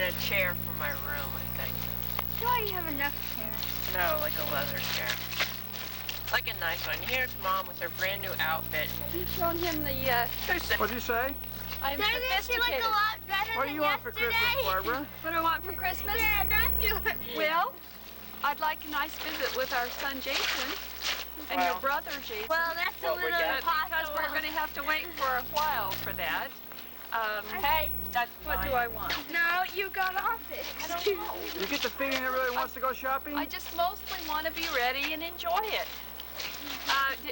a chair for my room, I think. Do I have enough chairs? No, like a leather chair. Like a nice one. Here's Mom with her brand new outfit. You've shown him the, What'd you say? I'm Doesn't it feel like sophisticated. a lot better What do than you want for yesterday? Christmas, Barbara? What do I want for Christmas? Yeah, don't you? Well, I'd like a nice visit with our son Jason and your brother Jason. Well, that's a What we little got? Because impossible. we're going to have to wait for a while for that. Hey, that's What fine. do I want? No, you got off it. I don't know. You get the feeling that really wants to go shopping? I just mostly want to be ready and enjoy it.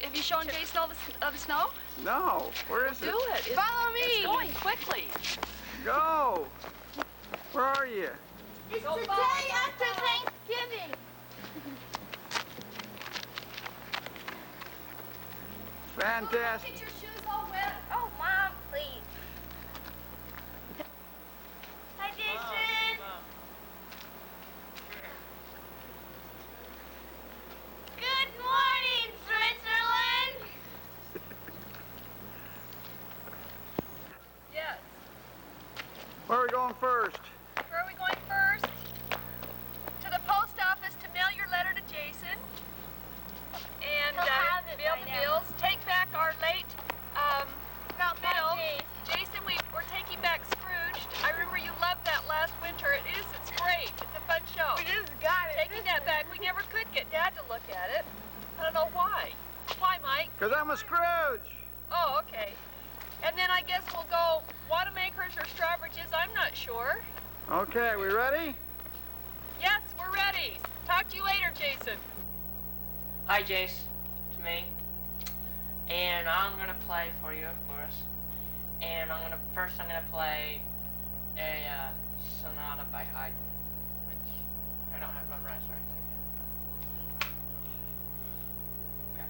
Have you shown Jason all the snow? No. Where is it? Do it. Follow me. It's going quickly. Go. Where are you? It's Go the follow, day go after follow. Thanksgiving. Fantastic. Get your shoes all wet. Oh, Mom, please. Hi, Jason. Good morning, Switzerland. Yes. Where are we going first? Where are we going first? To the post office to mail your letter to Jason. And He'll have it mail by the now. bills. Take back our late About bill. 5 days. Jason, we're taking back Scrooged. I remember you loved that last winter. It's great. It's a fun show. We just got it. Taking that back, we never could get Dad to look at it. I don't know why. Why, Mike? Because I'm a Scrooge. Oh, okay. And then I guess we'll go Wanamaker's or Strawbridge's. I'm not sure. Okay, we ready? Yes, we're ready. Talk to you later, Jason. Hi, Jace. It's me. And I'm gonna play for you, of course. And I'm gonna play a sonata by Haydn, which I don't have memorized or anything yet. Okay.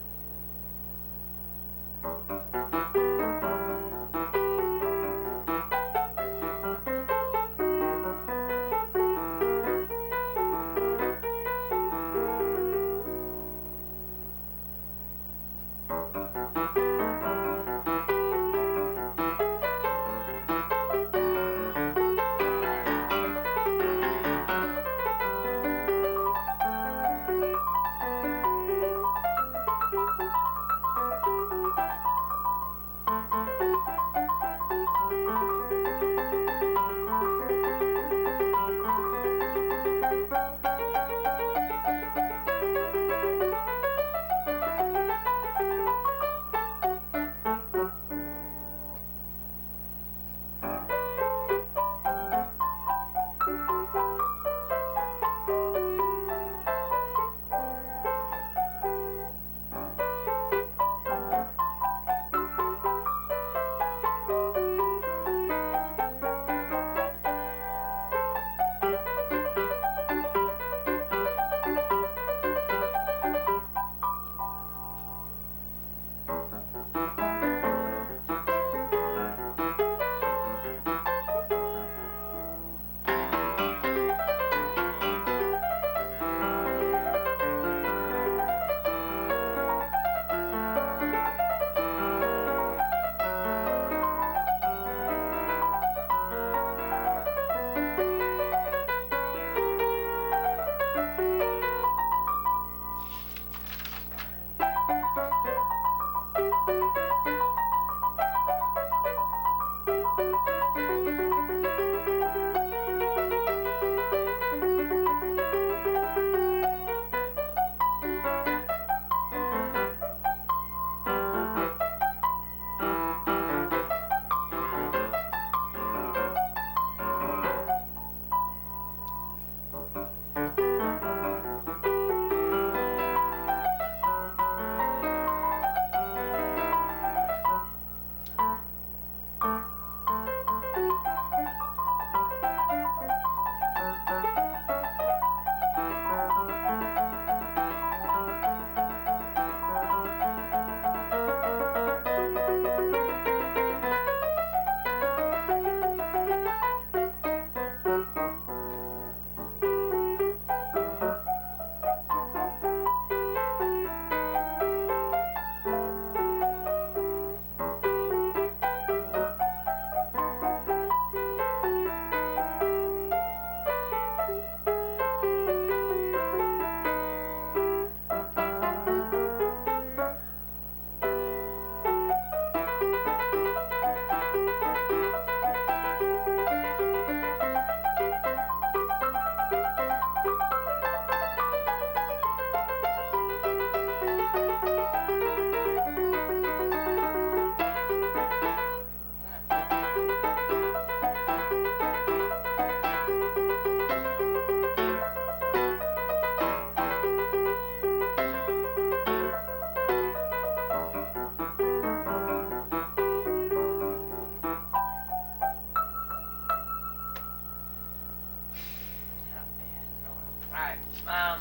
Um,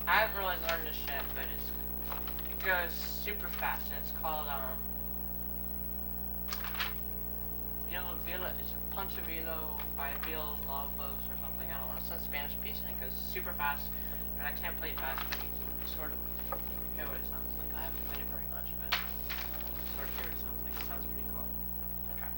I haven't really learned this yet, but it goes super fast, and it's called it's Punch a Velo by Bill Lobos or something. I don't know. It's a Spanish piece, and it goes super fast, but I can't play it fast, but you can sort of hear what it sounds like. I haven't played it very much, but sort of hear what it sounds like. It sounds pretty cool. Okay.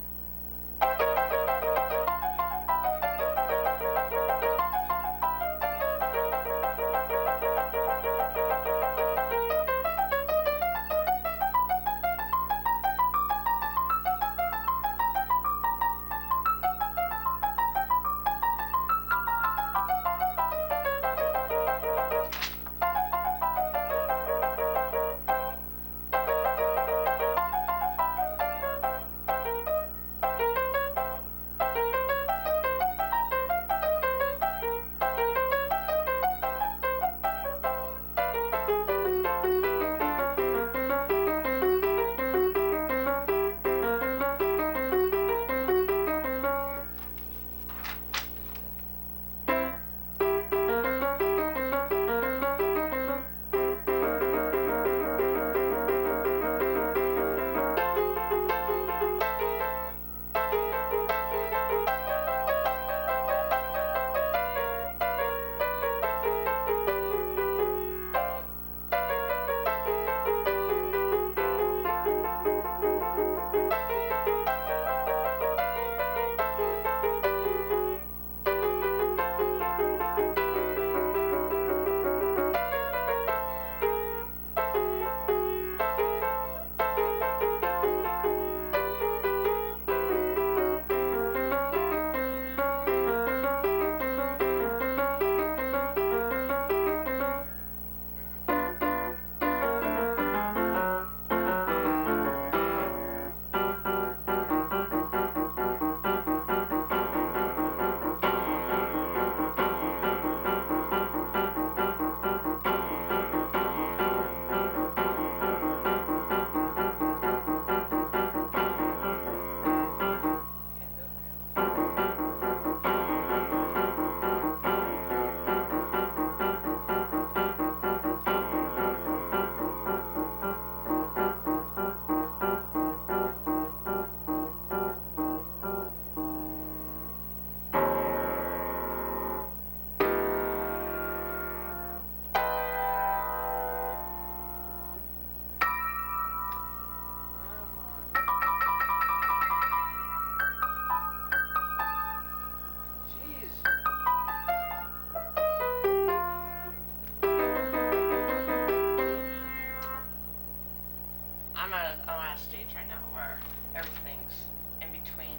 I'm at a stage right now where everything's in between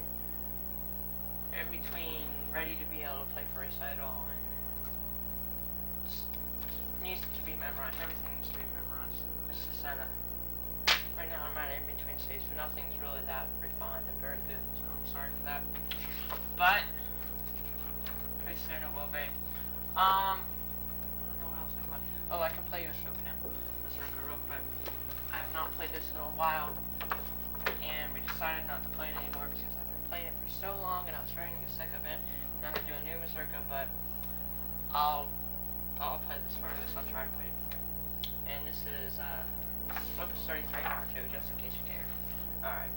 ready to be able to play for recital and needs to be memorized. Everything needs to be memorized. It's just right now I'm at an in-between stage, so nothing's really that refined and very good, so I'm sorry for that. But pretty soon it will be. I don't know what else I can play. Oh, I can play you a Chopin Mazurka real quick. I have not played this in a while, and we decided not to play it anymore because I've been playing it for so long and I was starting to get sick of it. And I'm gonna do a new Mazurka, but I'll play this for this. I'll try to play it. And this is Opus 33 R2, just in case you care. All right.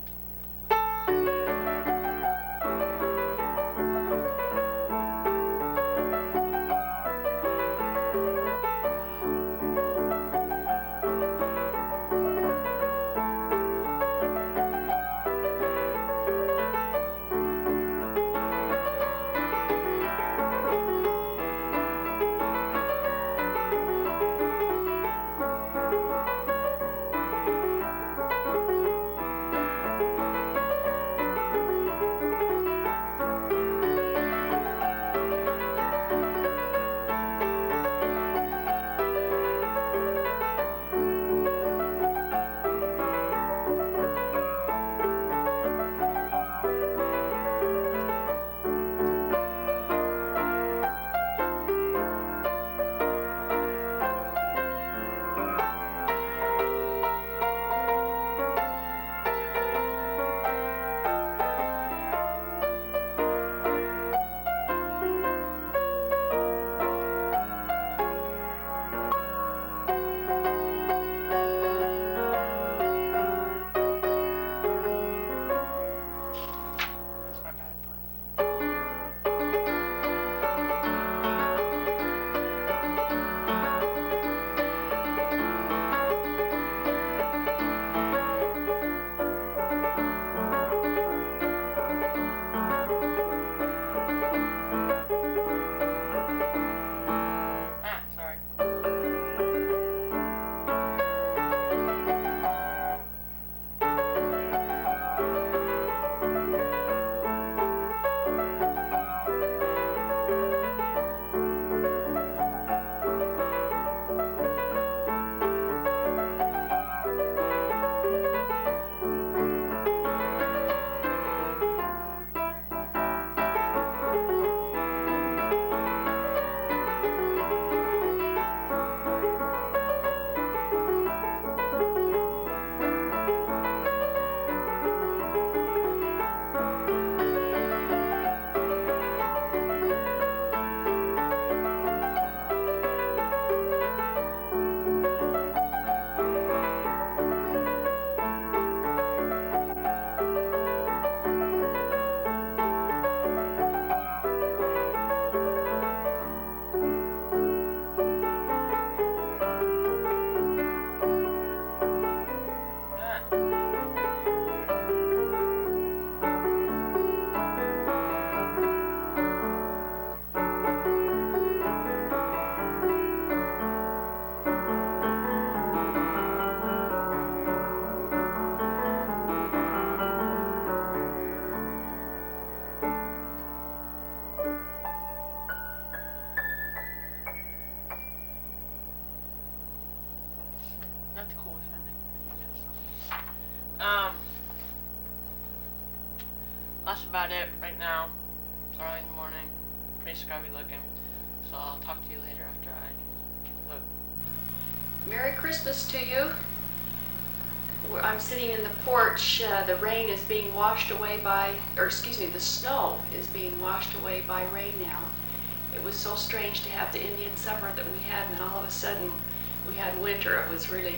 that's about it right now. It's early in the morning, pretty scrubby looking. So I'll talk to you later after I look. Merry Christmas to you. I'm sitting in the porch. The rain is being washed away by, or excuse me, the snow is being washed away by rain now. It was so strange to have the Indian summer that we had, and then all of a sudden we had winter. It was really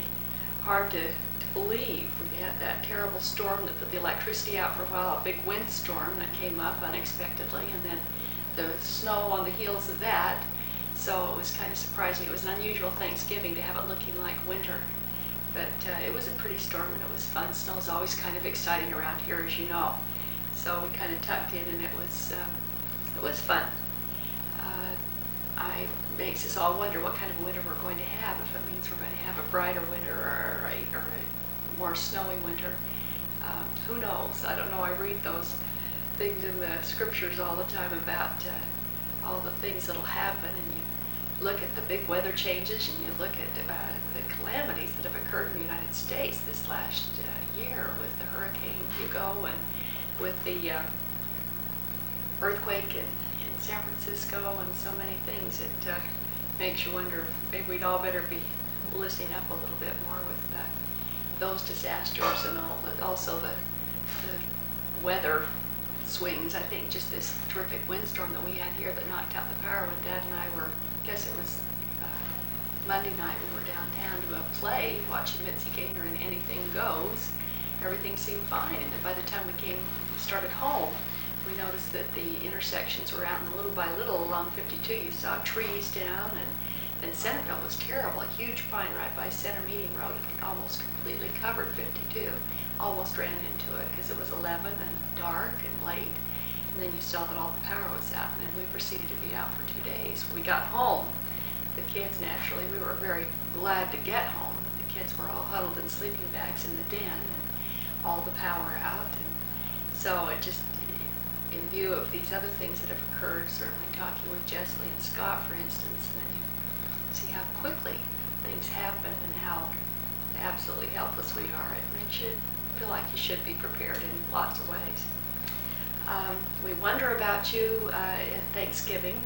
hard to believe. We had that terrible storm that put the electricity out for a while, a big windstorm that came up unexpectedly, and then the snow on the heels of that. So it was kind of surprising. It was an unusual Thanksgiving to have it looking like winter. But it was a pretty storm and it was fun. Snow's always kind of exciting around here, as you know. So we kind of tucked in and it was fun. It makes us all wonder what kind of winter we're going to have, if it means we're going to have a brighter winter or a more snowy winter. Who knows? I don't know. I read those things in the scriptures all the time about all the things that'll happen, and you look at the big weather changes and you look at the calamities that have occurred in the United States this last year with the Hurricane Hugo and with the earthquake in San Francisco and so many things. It makes you wonder if maybe we'd all better be listening up a little bit more with those disasters and all, but also the weather swings. I think just this terrific windstorm that we had here that knocked out the power when Dad and I were, I guess it was Monday night, we were downtown to a play watching Mitzi Gaynor and Anything Goes. Everything seemed fine, and then by the time we started home, we noticed that the intersections were out, and little by little along 52 you saw trees down, and then Centerville was terrible. A huge pine right by Center Meeting Road almost completely covered 52. Almost ran into it because it was 11 and dark and late, and then you saw that all the power was out, and then we proceeded to be out for 2 days. When we got home, the kids, naturally, we were very glad to get home. The kids were all huddled in sleeping bags in the den and all the power out, and so it just, in view of these other things that have occurred, certainly talking with Jessley and Scott, for instance, and then you see how quickly things happen and how absolutely helpless we are. It makes you feel like you should be prepared in lots of ways. We wonder about you at Thanksgiving.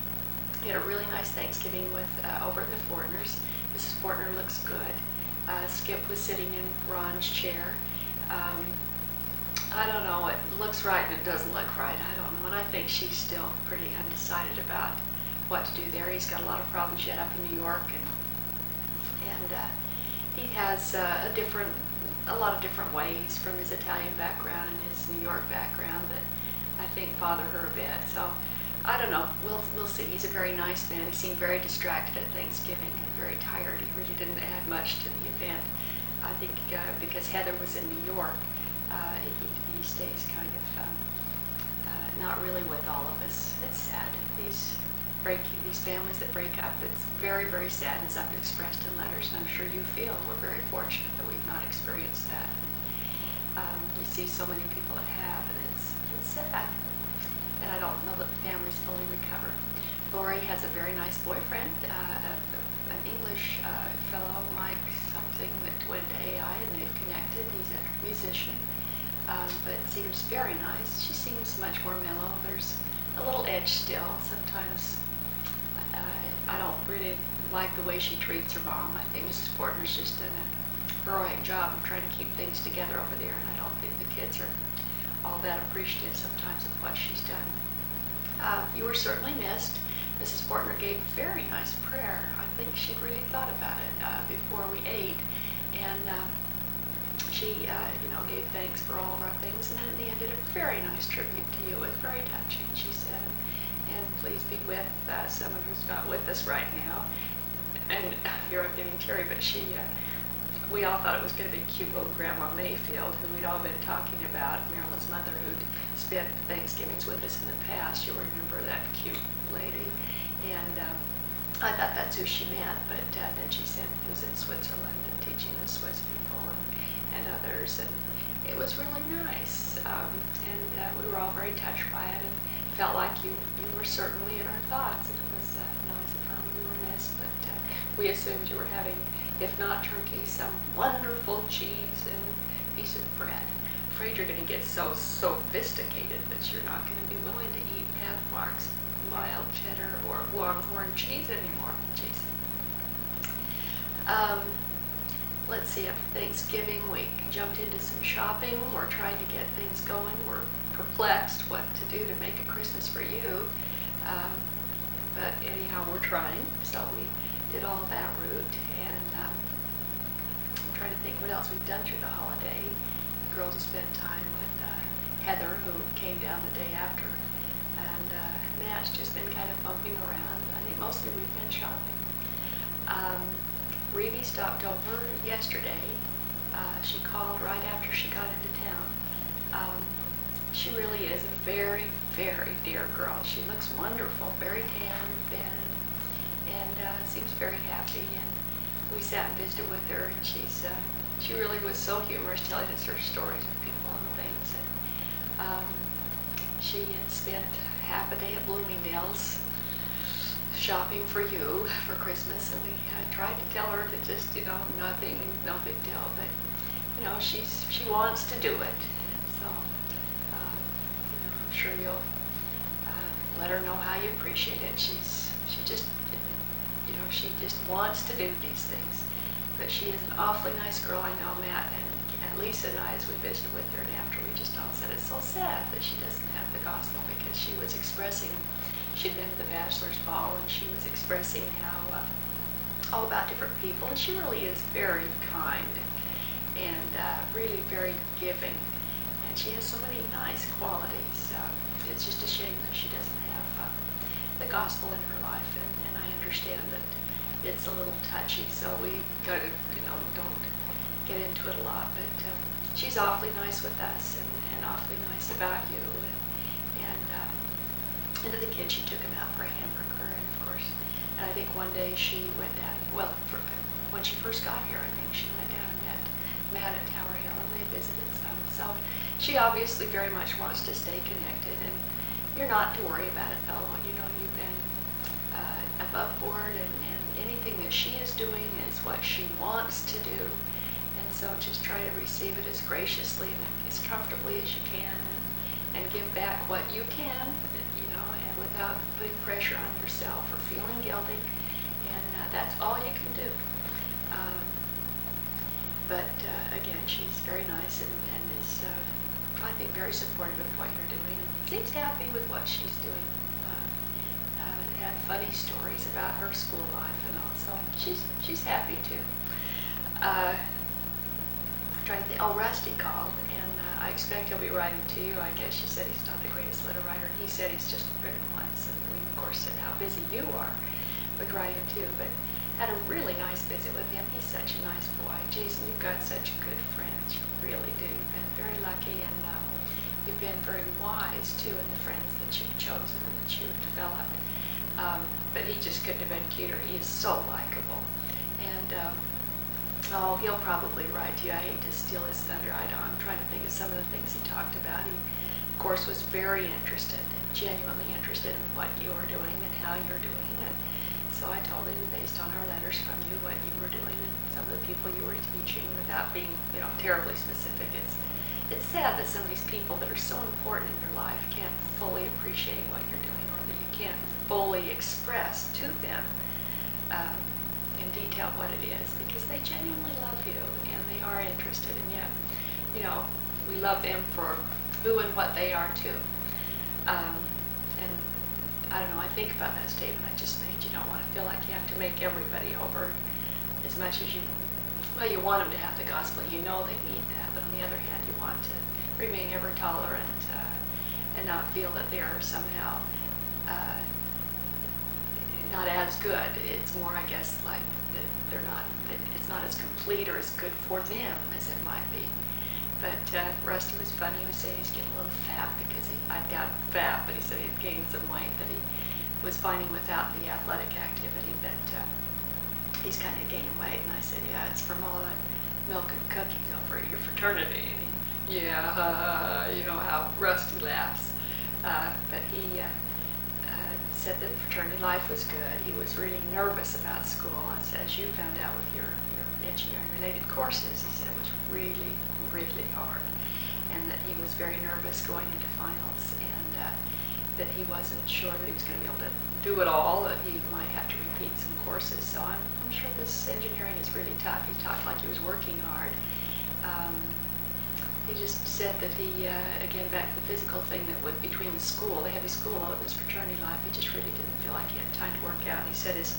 We had a really nice Thanksgiving with over at the Fortners. Mrs. Fortner looks good. Skip was sitting in Ron's chair. I don't know, it looks right and it doesn't look right. I don't know, and I think she's still pretty undecided about what to do there. He's got a lot of problems yet up in New York, and he has a lot of different ways from his Italian background and his New York background that I think bother her a bit. So I don't know. We'll see. He's a very nice man. He seemed very distracted at Thanksgiving and very tired. He really didn't add much to the event. I think because Heather was in New York, he stays kind of not really with all of us. It's sad. These families that break up, it's very, very sad, and something expressed in letters, and I'm sure you feel we're very fortunate that we've not experienced that. You see so many people that have, and it's sad. And I don't know that the families fully recover. Lori has a very nice boyfriend, an English fellow, Mike something, that went to AI, and they've connected. He's a musician, but seems very nice. She seems much more mellow. There's a little edge still. Sometimes I don't really like the way she treats her mom. I think Mrs. Fortner's just done a heroic job of trying to keep things together over there, and I don't think the kids are all that appreciative sometimes of what she's done. You were certainly missed. Mrs. Fortner gave a very nice prayer. I think she really thought about it before we ate, and she gave thanks for all of our things, and then in the end did a very nice tribute to you. It was very touching, she said, and please be with someone who's not with us right now. And here I'm getting teary, but we all thought it was going to be cute little Grandma Mayfield, who we'd all been talking about, Marilyn's mother, who'd spent Thanksgivings with us in the past. You'll remember that cute lady. And I thought that's who she meant, but then she said he was in Switzerland and teaching the Swiss people and others, and it was really nice. And we were all very touched by it and felt like you were certainly in our thoughts. It was nice of her. We were missed, but we assumed you were having, if not turkey, some wonderful cheese and piece of bread. afraid you're going to get so sophisticated that you're not going to be willing to eat Pathmark's mild cheddar or Longhorn cheese anymore, Jason. Let's see, after Thanksgiving, we jumped into some shopping. We're trying to get things going. We're perplexed what to do to make a Christmas for you. But anyhow, we're trying. So we did all of that route. And I'm trying to think what else we've done through the holiday. The girls have spent time with Heather, who came down the day after. And Matt's just been kind of bumping around. I think mostly we've been shopping. Reeve stopped over yesterday. She called right after she got into town. She really is a very, very dear girl. She looks wonderful, very tan, thin, and seems very happy. And we sat and visited with her, and she really was so humorous, telling us her stories of people and things. And she had spent half a day at Bloomingdale's shopping for you for Christmas, and I tried to tell her that just, nothing, no big deal, but she wants to do it. So I'm sure you'll let her know how you appreciate it. She just wants to do these things. But she is an awfully nice girl. I know Matt and Lisa and I, as we visited with her, and after we just all said it's so sad that she doesn't have the gospel, because she was expressing, she'd been to the bachelor's ball, and she was expressing how all about different people, and she really is very kind and really very giving, and she has so many nice qualities. It's just a shame that she doesn't have the gospel in her life, and I understand that it's a little touchy, so we got to, don't get into it a lot, but she's awfully nice with us, and awfully nice about you, and to the kids, she took them out for a hamburger, and of course, and I think one day she went down, when she first got here, I think she went down and met Matt at Tower Hill, and they visited some, so she obviously very much wants to stay connected, and you're not to worry about it though. You've been above board, and anything that she is doing is what she wants to do, and so just try to receive it as graciously and as comfortably as you can, and give back what you can, and without putting pressure on yourself or feeling guilty, and that's all you can do. But again, she's very nice and is, I think, very supportive of what you're doing, and seems happy with what she's doing. Had funny stories about her school life and all, so she's happy too. Trying to think. Oh, Rusty called, and I expect he'll be writing to you. I guess you said he's not the greatest letter writer. He said he's just written once, and we of course said how busy you are with writing too, but had a really nice visit with him. He's such a nice boy. Jason, you've got such good friends. You really do. You've been very lucky, and you've been very wise too in the friends that you've chosen and that you've developed. But he just couldn't have been cuter. He is so likable. And he'll probably write to you. I hate to steal his thunder. I'm trying to think of some of the things he talked about. He, of course, was very interested, genuinely interested in what you are doing and how you're doing. And so I told him, based on our letters from you, what you were doing and some of the people you were teaching, without being, terribly specific. It's sad that some of these people that are so important in your life can't fully appreciate what you're doing, or that you can't fully express to them in detail what it is, because they genuinely love you and they are interested, and yet, we love them for who and what they are too. And I don't know, I think about that statement I just made. You don't want to feel like you have to make everybody over as much as you want them to have the gospel. They need that, but on the other hand, you want to remain ever tolerant and not feel that they are somehow not as good. It's more, I guess, like that it's not as complete or as good for them as it might be. But Rusty was funny. He was saying he's getting a little fat because I doubt fat, but he said he'd gained some weight that he was finding without the athletic activity, that he's kind of gaining weight. And I said, yeah, it's from all that milk and cookies over at your fraternity. And he, how Rusty laughs. But he said that fraternity life was good. He was really nervous about school, as you found out with your engineering-related courses. He said it was really, really hard. and that he was very nervous going into finals, and that he wasn't sure that he was going to be able to do it all, that he might have to repeat some courses. So I'm sure this engineering is really tough. He talked like he was working hard. He just said that he, again, back to the physical thing, that with between the school, the heavy school load and his fraternity life, he just really didn't feel like he had time to work out. And he said his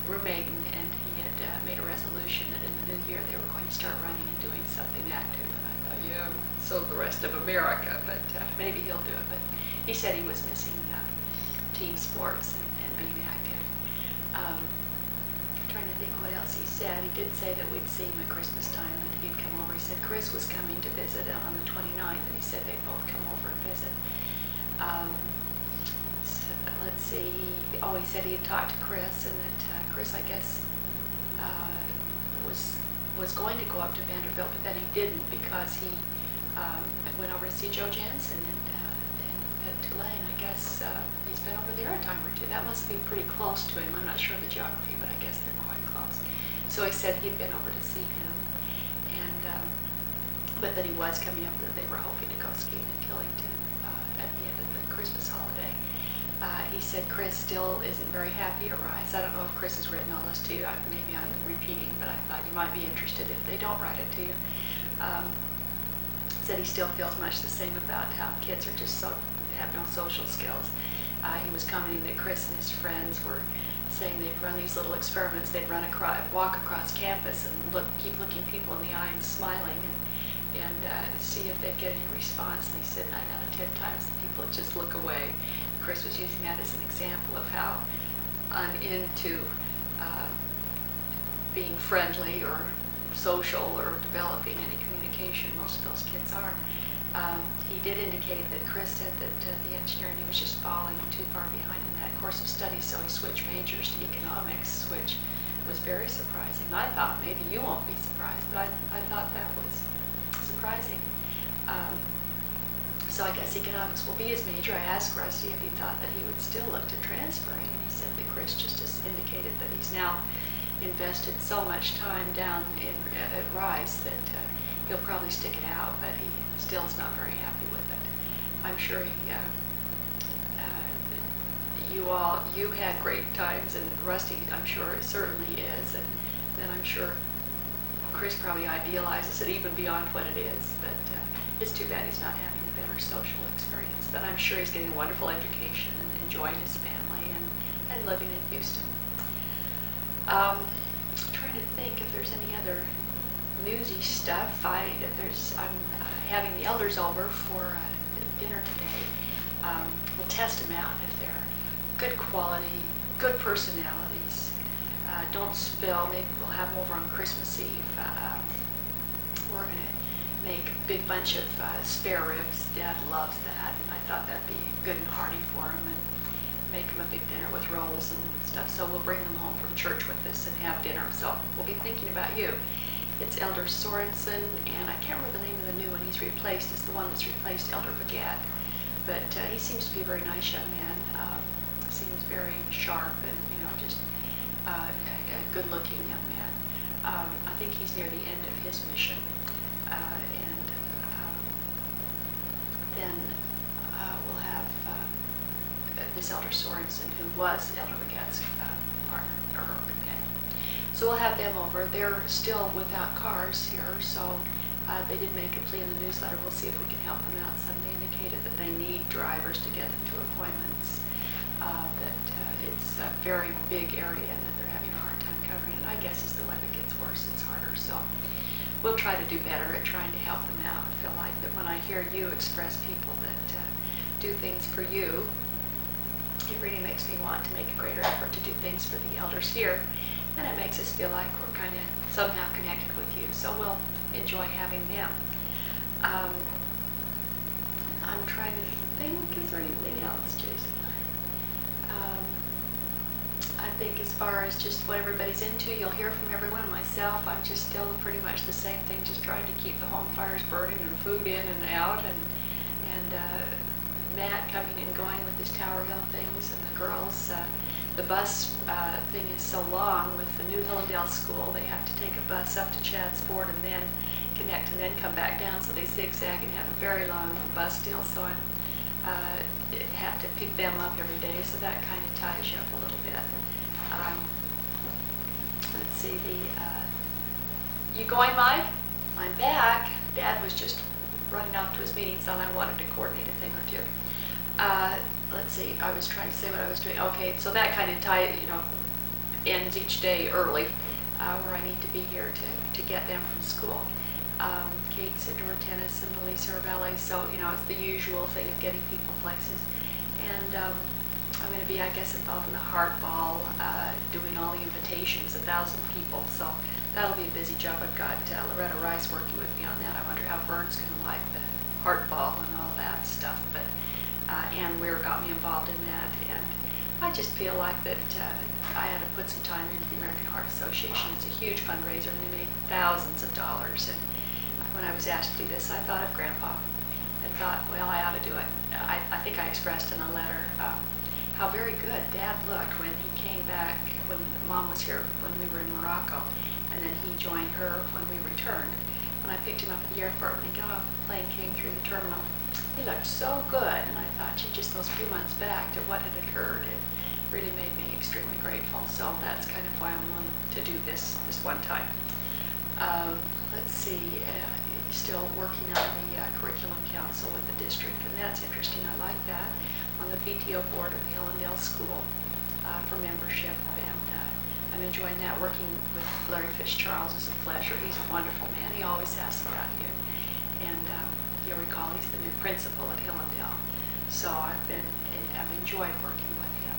roommate and he had made a resolution that in the new year they were going to start running and doing something active. And I thought, yeah, so the rest of America, but maybe he'll do it. But he said he was missing team sports and being active. Trying to think what else he said. He did say that we'd see him at Christmas time, that he'd come over. He said Chris was coming to visit on the 29th, and he said they'd both come over and visit. So, let's see. He said he had talked to Chris, and that Chris, I guess, was going to go up to Vanderbilt, but then he didn't because he went over to see Joe Jansen at Tulane. I guess he's been over there a time or two. That must be pretty close to him. I'm not sure of the geography, but I guess they're quite close. So he said he'd been over to see him, and but that he was coming up, and that they were hoping to go skiing in Killington at the end of the Christmas holiday. He said Chris still isn't very happy at Rice. I don't know if Chris has written all this to you. Maybe I'm repeating, but I thought you might be interested if they don't write it to you. Said he still feels much the same about how kids are just have no social skills. He was commenting that Chris and his friends were saying they'd run these little experiments. They'd walk across campus and keep looking people in the eye and smiling and see if they'd get any response. And he said 9 out of 10 times the people would just look away. Chris was using that as an example of how into being friendly or social or developing any communication most of those kids are. He did indicate that Chris said that the engineering, he was just falling too far behind in that course of study, so he switched majors to economics, which was very surprising. I thought, maybe you won't be surprised, but I thought that was surprising. So I guess economics will be his major. I asked Rusty if he thought that he would still look to transferring, and he said that Chris just has indicated that he's now invested so much time down at Rice that he'll probably stick it out, but he still is not very happy with it. I'm sure you had great times, and Rusty, I'm sure, certainly is, and then I'm sure Chris probably idealizes it even beyond what it is, but it's too bad he's not having a better social experience. But I'm sure he's getting a wonderful education and enjoying his family and living in Houston. Trying to think if there's any other newsy stuff. I'm having the elders over for dinner today. We'll test them out if they're good quality, good personalities. Don't spill. Maybe we'll have them over on Christmas Eve. We're going to make a big bunch of spare ribs. Dad loves that, and I thought that'd be good and hearty for him, and make him a big dinner with rolls and stuff. So we'll bring them home from church with us and have dinner. So we'll be thinking about you. It's Elder Sorensen, and I can't remember the name of the new one he's replaced. It's the one that's replaced Elder Bagat. But he seems to be a very nice young man. Seems very sharp and, just a good-looking young man. I think he's near the end of his mission. Then we'll have this Elder Sorensen, who was Elder Bagat's partner, or her companion. So we'll have them over. They're still without cars here, so they did make a plea in the newsletter. We'll see if we can help them out. Somebody indicated that they need drivers to get them to appointments, that it's a very big area and that they're having a hard time covering it. I guess as the weather gets worse, it's harder. So we'll try to do better at trying to help them out. I feel like that when I hear you express people that do things for you, it really makes me want to make a greater effort to do things for the elders here, and it makes us feel like we're kind of somehow connected with you. So we'll enjoy having them. I'm trying to think, is there anything else, Jason? I think as far as just what everybody's into, you'll hear from everyone. Myself, I'm just still pretty much the same thing, just trying to keep the home fires burning and food in and out, and Matt coming and going with his Tower Hill things, and the girls the bus thing is so long with the new Hillendale school. They have to take a bus up to Chad's Ford and then connect and then come back down. So they zigzag and have a very long bus deal. So I have to pick them up every day. So that kind of ties you up a little bit. Let's see, you going, Mike? I'm back. Dad was just running off to his meeting, so I wanted to coordinate a thing or two. Let's see, I was trying to say what I was doing. Okay, so that kind of ends each day early, where I need to be here to get them from school. Kate's indoor tennis and Elisa are ballet, so it's the usual thing of getting people places. And I'm going to be, I guess, involved in the heart ball, doing all the invitations, 1,000 people. So that'll be a busy job. I've got Loretta Rice working with me on that. I wonder how Vern's going to like the heart ball and all that stuff. But Ann Weir got me involved in that, and I just feel like that I had to put some time into the American Heart Association. It's a huge fundraiser, and they make thousands of dollars. And when I was asked to do this, I thought of Grandpa and thought, well, I ought to do it. I think I expressed in a letter how very good Dad looked when he came back, when Mom was here when we were in Morocco, and then he joined her when we returned. When I picked him up at the airport, when he got off the plane, came through the terminal, he looked so good, and I thought, gee, just those few months back to what had occurred, it really made me extremely grateful. So that's kind of why I'm willing to do this one time. Let's see, still working on the curriculum council with the district, and that's interesting. I like that. On the PTO board of the Hillendale School for membership, and I'm enjoying that. Working with Larry Fish-Charles is a pleasure. He's a wonderful man. He always asks about you, and you'll recall he's the new principal at Hillendale. So I've enjoyed working with him.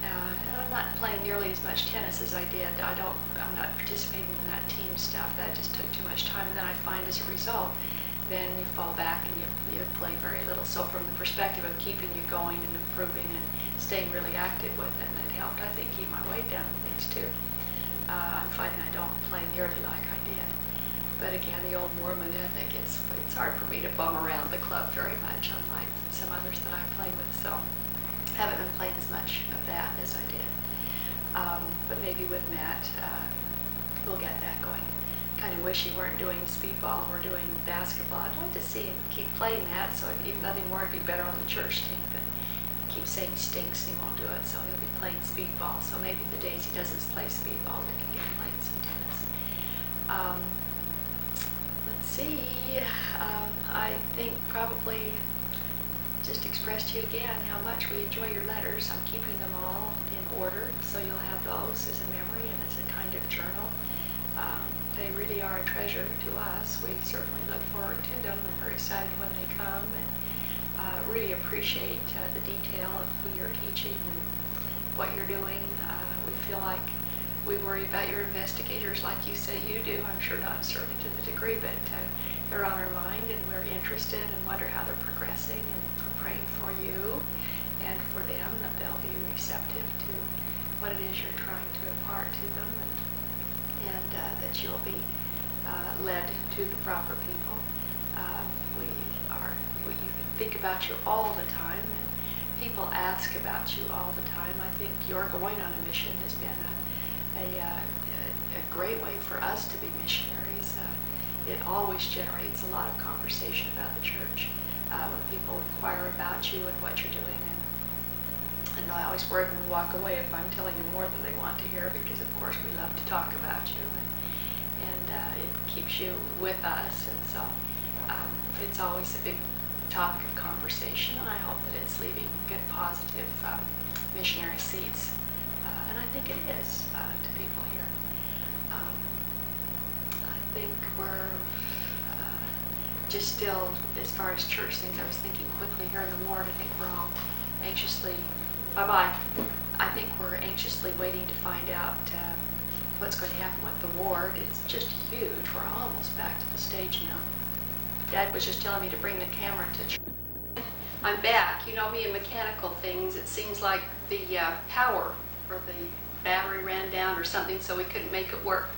And I'm not playing nearly as much tennis as I did. I'm not participating in that team stuff. That just took too much time. And then I find as a result, then you fall back and you play very little. So from the perspective of keeping you going and improving and staying really active with it, and it helped, I think, keep my weight down and things too. I'm finding I don't play nearly like I did. But again, the old Mormon ethic, it's hard for me to bum around the club very much, unlike some others that I play with. So I haven't been playing as much of that as I did. But maybe with Matt, we'll get that going. Kind of wish he weren't doing speedball or doing basketball. I'd like to see him keep playing that, so if nothing more, it'd be better on the church team. But he keeps saying he stinks and he won't do it, so he'll be playing speedball. So maybe the days he doesn't play speedball, we can get him playing some tennis. Let's see. I think probably just express to you again how much we enjoy your letters. I'm keeping them all in order, so you'll have those as a memory and as a kind of journal. They really are a treasure to us. We certainly look forward to them and are excited when they come, and really appreciate the detail of who you're teaching and what you're doing. We feel like we worry about your investigators like you say you do. I'm sure not certainly to the degree, but they're on our mind, and we're interested and wonder how they're progressing, and we're praying for you and for them, that they'll be receptive to what it is you're trying to impart to them, and that you'll be led to the proper people. We think about you all the time, and people ask about you all the time. I think your going on a mission has been a great way for us to be missionaries. It always generates a lot of conversation about the church when people inquire about you and what you're doing. And I always worry when we walk away if I'm telling them more than they want to hear, because of course we love to talk about you, and it keeps you with us, and so it's always a big topic of conversation, and I hope that it's leaving good positive missionary seeds, and I think it is to people here. I think we're just still, as far as church things, I was thinking quickly here in the ward, I think we're all anxiously I think we're anxiously waiting to find out what's going to happen with the ward. It's just huge. We're almost back to the stage now. Dad was just telling me to bring the camera to church. I'm back. You know me and mechanical things. It seems like the power or the battery ran down or something, so we couldn't make it work.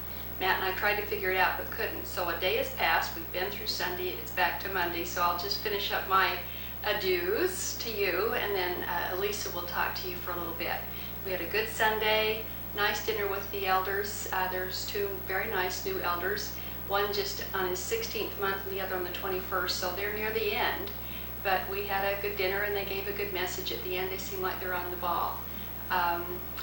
Matt and I tried to figure it out but couldn't. So a day has passed. We've been through Sunday. It's back to Monday. So I'll just finish up my adieus to you, and then Elisa will talk to you for a little bit. We had a good Sunday, nice dinner with the elders. There's two very nice new elders, one just on his 16th month and the other on the 21st, so they're near the end. But we had a good dinner and they gave a good message at the end. They seem like they're on the ball.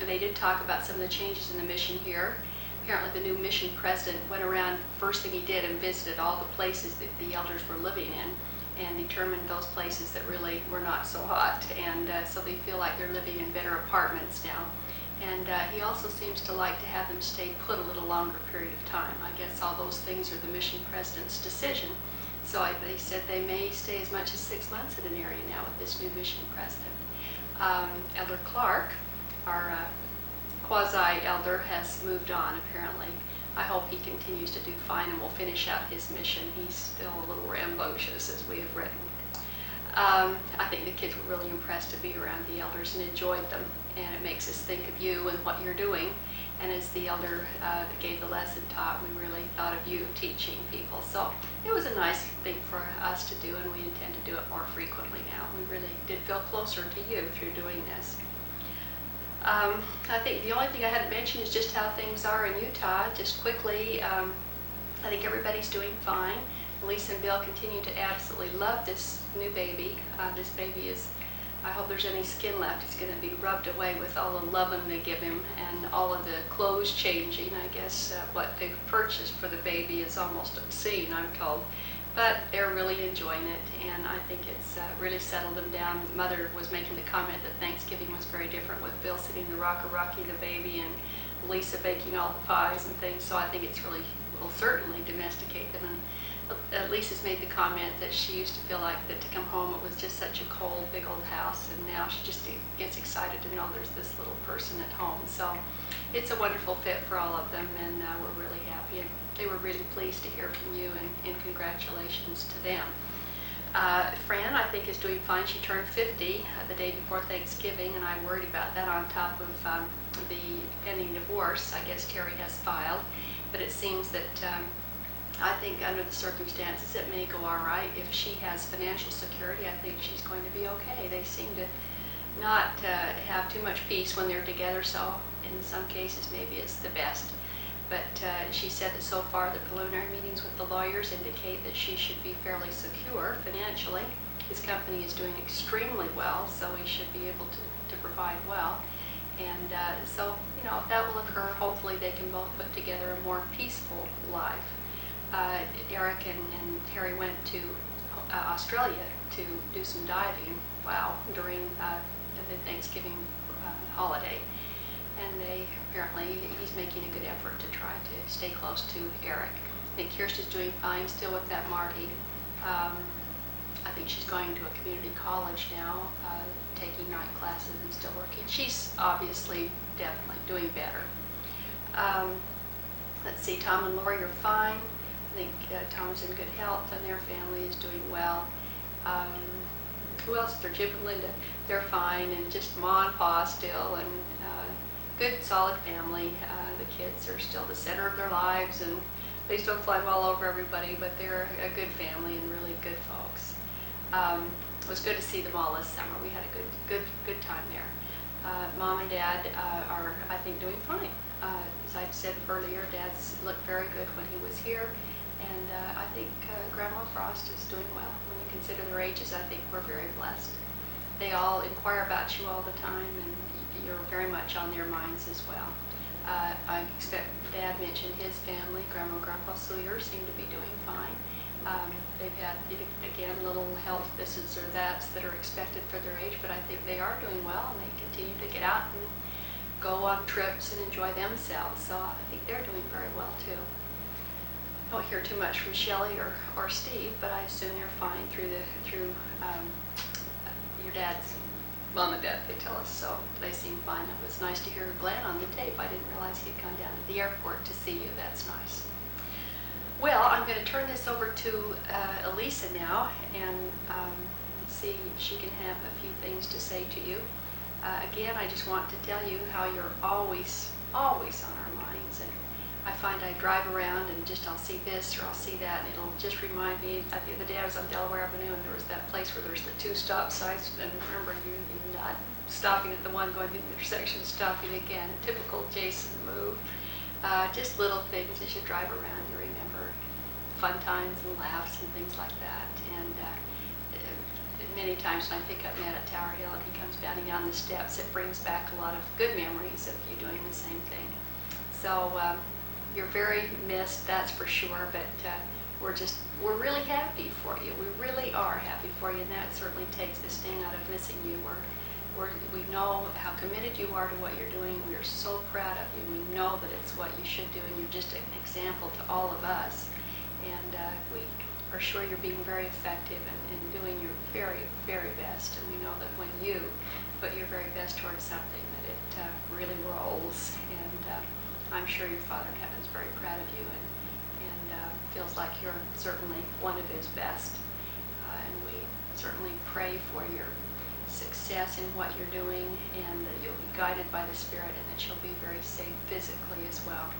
They did talk about some of the changes in the mission here. Apparently the new mission president went around, first thing he did, and visited all the places that the elders were living in and determined those places that really were not so hot. And so they feel like they're living in better apartments now. And he also seems to like to have them stay put a little longer period of time. I guess all those things are the mission president's decision. So they said they may stay as much as 6 months in an area now with this new mission president. Elder Clark, our quasi-elder, has moved on apparently. I hope he continues to do fine and will finish out his mission. He's still a little rambunctious, as we have written. I think the kids were really impressed to be around the elders and enjoyed them. And it makes us think of you and what you're doing. And as the elder that gave the lesson taught, we really thought of you teaching people. So it was a nice thing for us to do, and we intend to do it more frequently now. We really did feel closer to you through doing this. I think the only thing I hadn't mentioned is just how things are in Utah. Just quickly, I think everybody's doing fine. Lisa and Bill continue to absolutely love this new baby. This baby is, I hope there's any skin left, it's going to be rubbed away with all the loving they give him and all of the clothes changing. I guess what they've purchased for the baby is almost obscene, I'm told. But they're really enjoying it, and I think it's really settled them down. Mother was making the comment that Thanksgiving was very different with Bill sitting in the rocker rocking the baby and Lisa baking all the pies and things, so I think it's really, will certainly domesticate them. And Lisa's made the comment that she used to feel like that to come home it was just such a cold, big old house, and now she just gets excited to know there's this little person at home. So it's a wonderful fit for all of them, and we're really happy. And they were really pleased to hear from you, and congratulations to them. Fran, I think, is doing fine. She turned 50 the day before Thanksgiving, and I worried about that on top of the pending divorce. I guess Terry has filed, but it seems that I think under the circumstances it may go all right. If she has financial security, I think she's going to be okay. They seem to not have too much peace when they're together, so in some cases maybe it's the best. But she said that so far the preliminary meetings with the lawyers indicate that she should be fairly secure financially. His company is doing extremely well, so he should be able to provide well. And so, you know, if that will occur, hopefully they can both put together a more peaceful life. Eric and Harry went to Australia to do some diving, wow, during the Thanksgiving holiday. And apparently he's making a good effort to try to stay close to Eric. I think Kirsty's doing fine still with that Marty. I think she's going to a community college now, taking night classes and still working. She's obviously definitely doing better. Let's see, Tom and Lori are fine. I think Tom's in good health and their family is doing well. Who else is there? Jim and Linda. They're fine, and just Ma and Pa still, and good solid family. The kids are still the center of their lives, and they still climb all over everybody, but they're a good family and really good folks. It was good to see them all this summer. We had a good time there. Mom and Dad are, I think, doing fine. As I said earlier, Dad's looked very good when he was here, and I think Grandma Frost is doing well. When you consider their ages, I think we're very blessed. They all inquire about you all the time, and you're very much on their minds as well. I expect Dad mentioned his family. Grandma and Grandpa Sawyer seem to be doing fine. They've had, again, little health this or that are expected for their age, but I think they are doing well, and they continue to get out and go on trips and enjoy themselves. So I think they're doing very well too. I don't hear too much from Shelley or Steve, but I assume they're fine through your dad's mom and dad, they tell us, so they seem fine. It was nice to hear Glenn on the tape. I didn't realize he'd gone down to the airport to see you. That's nice. Well, I'm going to turn this over to Elisa now and see if she can have a few things to say to you. Again, I just want to tell you how you're always on our minds. And I find I drive around and just I'll see this or I'll see that, and it'll just remind me. The other day I was on Delaware Avenue, and there was that place where there's the two stop signs, and remember, you nut. stopping at the one going through the intersection, stopping again. Typical Jason move. Just little things as you drive around, you remember fun times and laughs and things like that. And many times when I pick up Matt at Tower Hill and he comes bounding down the steps, it brings back a lot of good memories of you doing the same thing. So you're very missed, that's for sure, but we're really happy for you. We really are happy for you, and that certainly takes the sting out of missing you. We know how committed you are to what you're doing. We are so proud of you. We know that it's what you should do, and you're just an example to all of us. And we are sure you're being very effective and doing your very, very best. And we know that when you put your very best towards something, that it really rolls. And I'm sure your Father in Heaven is very proud of you, and feels like you're certainly one of his best. And we certainly pray for your success in what you're doing, and that you'll be guided by the Spirit, and that you'll be very safe physically as well.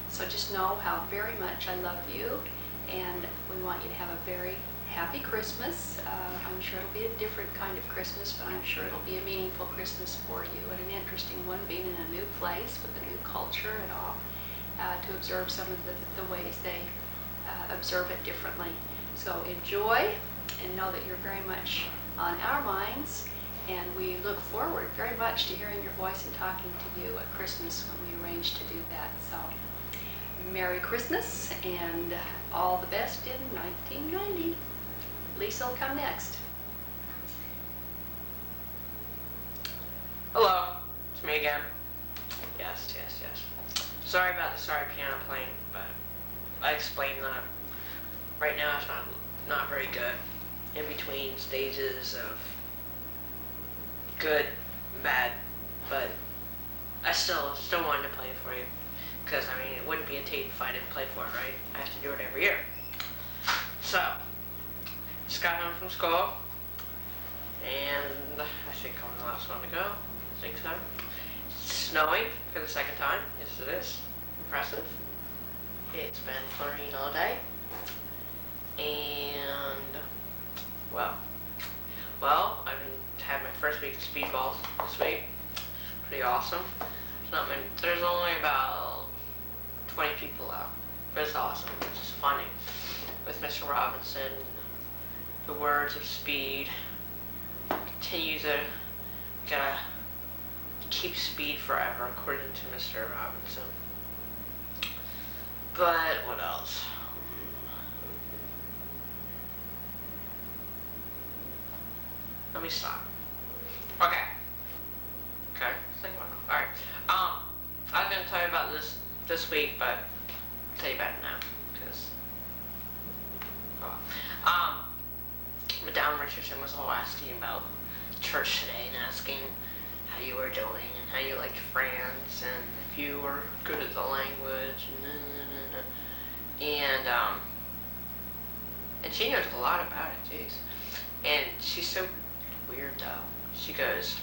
So just know how very much I love you, and we want you to have a very happy Christmas. I'm sure it'll be a different kind of Christmas, but I'm sure it'll be a meaningful Christmas for you, and an interesting one, being in a new place with a new culture and all, to observe some of the ways they observe it differently. So enjoy, and know that you're very much on our minds, and we look forward very much to hearing your voice and talking to you at Christmas when we arrange to do that. So Merry Christmas and all the best in 1990. Lisa will come next. Hello, it's me again. Yes. Sorry about the sorry piano playing, but I explained that right now it's not very good. In between stages of good and bad, but I still wanted to play it for you, because I mean it wouldn't be a tape if I didn't play for it, right? I have to do it every year. So just got home from school, and I think I'm the last one to go. I think so. It's snowing for the second time. Yes, it is. Impressive. It's been flurrying all day, and well, I've had my first week of speedballs this week. Pretty awesome. There's only about 20 people out, but it's awesome. It's just funny with Mr. Robinson. The words of speed continue to keep speed forever, according to Mr. Robinson. But what else? Let me stop. Okay. Think about it. Alright. I was gonna tell you about this week, but I'll tell you about it now. Madame Richardson was all asking about church today and asking how you were doing and how you liked France and if you were good at the language and she knows a lot about it, jeez. And she's so weird though. She goes,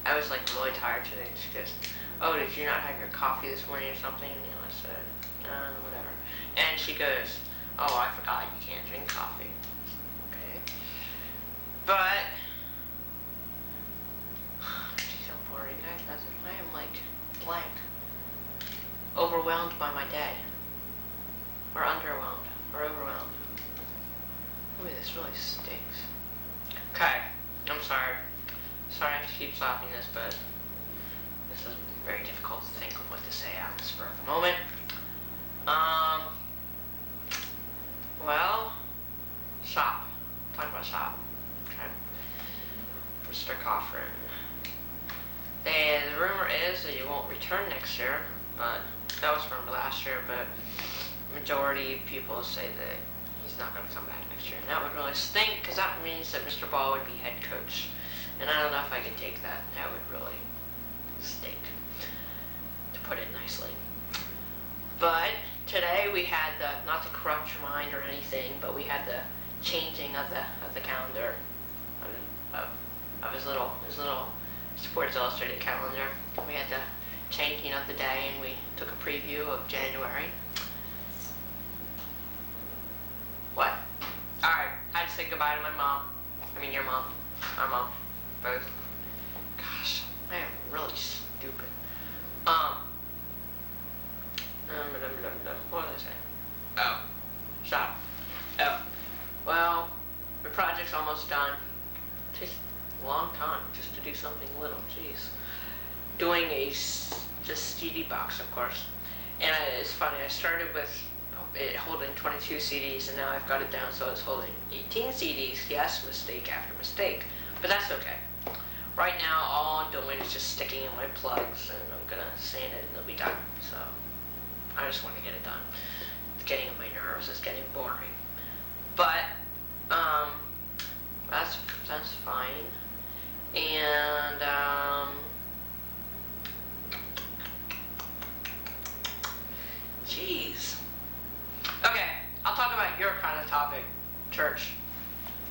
I was like really tired today. She goes, oh, did you not have your coffee this morning or something? And I said, whatever. And she goes, oh, I forgot you can't drink coffee. Okay. But, she's so boring. I am like blank. Overwhelmed by my day. Or underwhelmed. Or overwhelmed. Ooh, this really stinks. Okay, I'm sorry. Sorry I have to keep stopping this, but this is very difficult to think of what to say on the spur of the moment. Well, shop. Talk about shop. Okay. Mr. Coffrin. And the rumor is that you won't return next year, but that was from last year, but majority of people say that he's not going to come back next year. And that would really stink, because that means that Mr. Ball would be head coach. And I don't know if I could take that. That would really stink, to put it nicely. But today we had the, not to corrupt your mind or anything, but we had the changing of the calendar of his little Sports Illustrated calendar. We had the changing of the day, and we took a preview of January. What? Alright, I had to say goodbye to my mom. I mean your mom. Our mom. both. Gosh, I am really stupid. What was I saying? Oh, stop. Oh, well, the project's almost done. It takes a long time just to do something little. Jeez. Doing just CD box, of course. And it's funny, I started with it holding 22 CDs, and now I've got it down so it's holding 18 CDs. Yes, mistake after mistake, but that's okay. Right now, all I'm doing is just sticking in my plugs, and I'm gonna sand it, and it'll be done. So I just want to get it done. It's getting on my nerves. It's getting boring, but that's fine. And jeez. Okay, I'll talk about your kind of topic, church.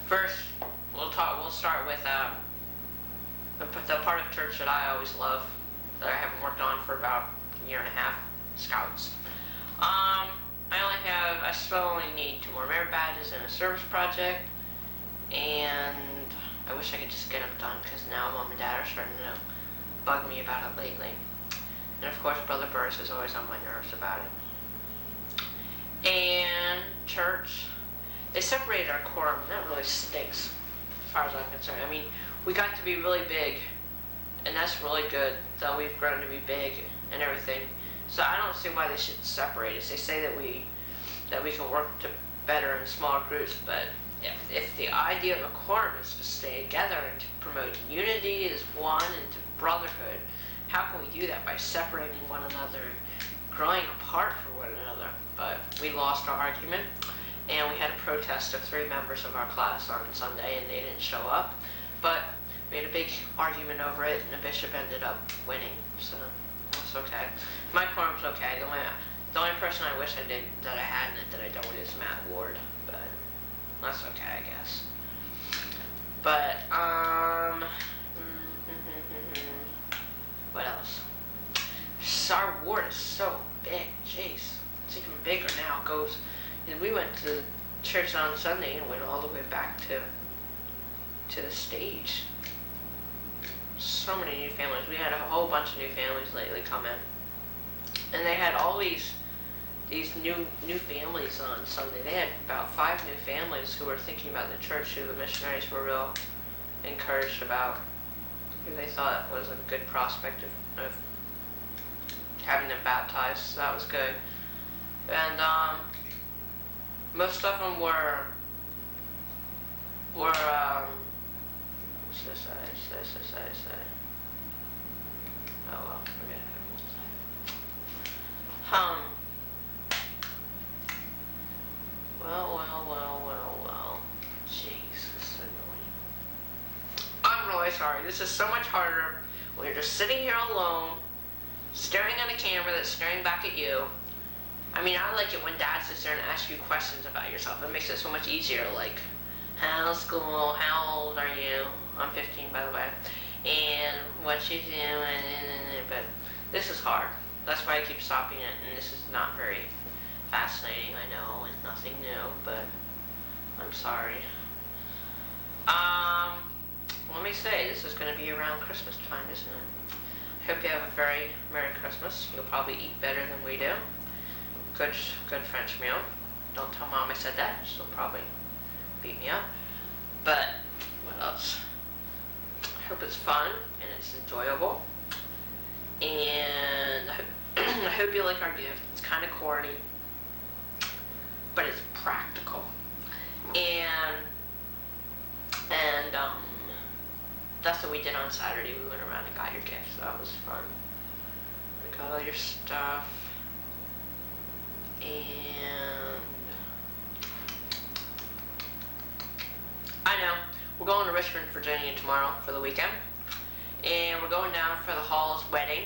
First, we'll start with the part of church that I always love, that I haven't worked on for about a year and a half, Scouts. I still only need 2 more merit badges and a service project, and I wish I could just get them done, because now Mom and Dad are starting to bug me about it lately. And of course, Brother Burris is always on my nerves about it. And church, they separated our quorum, and that really stinks, as far as I'm concerned. I mean, we got to be really big, and that's really good that we've grown to be big and everything. So I don't see why they should separate us. They say that we can work better in smaller groups, but if the idea of a quorum is to stay together and to promote unity as one and to brotherhood, how can we do that by separating one another, growing apart from one another? But we lost our argument, and we had a protest of 3 members of our class on Sunday, and they didn't show up. But we had a big argument over it, and the bishop ended up winning, so that's okay. My quorum's okay. The only person I wish that I had in it that I don't is Matt Ward, but that's okay, I guess. But what else? Our ward is so big. Jeez, it's even bigger now. It goes. And we went to church on Sunday and went all the way back to the stage. So many new families. We had a whole bunch of new families lately come in, and they had all these new families on Sunday. They had about 5 new families who were thinking about the church, who the missionaries were real encouraged about, who they thought was a good prospect of having them baptized. So that was good. And most of them were what's this say? Oh well, forget it. Well. Jeez, this is annoying. I'm really sorry. This is so much harder when you're just sitting here alone, staring at a camera that's staring back at you. I mean, I like it when Dad sits there and asks you questions about yourself. It makes it so much easier, like, how's school? How old are you? I'm 15, by the way. And what you doing? But this is hard. That's why I keep stopping it, and this is not very fascinating, I know, and nothing new, but I'm sorry. Let me say, this is going to be around Christmas time, isn't it? I hope you have a very Merry Christmas. You'll probably eat better than we do. Good French meal. Don't tell Mom I said that. She'll probably beat me up. But what else? I hope it's fun and it's enjoyable. And I hope you like our gift. It's kind of corny, but it's practical. And that's what we did on Saturday. We went around and got your gift, so that was fun. We got all your stuff. And I know, we're going to Richmond, Virginia tomorrow for the weekend. And we're going down for the Hall's wedding,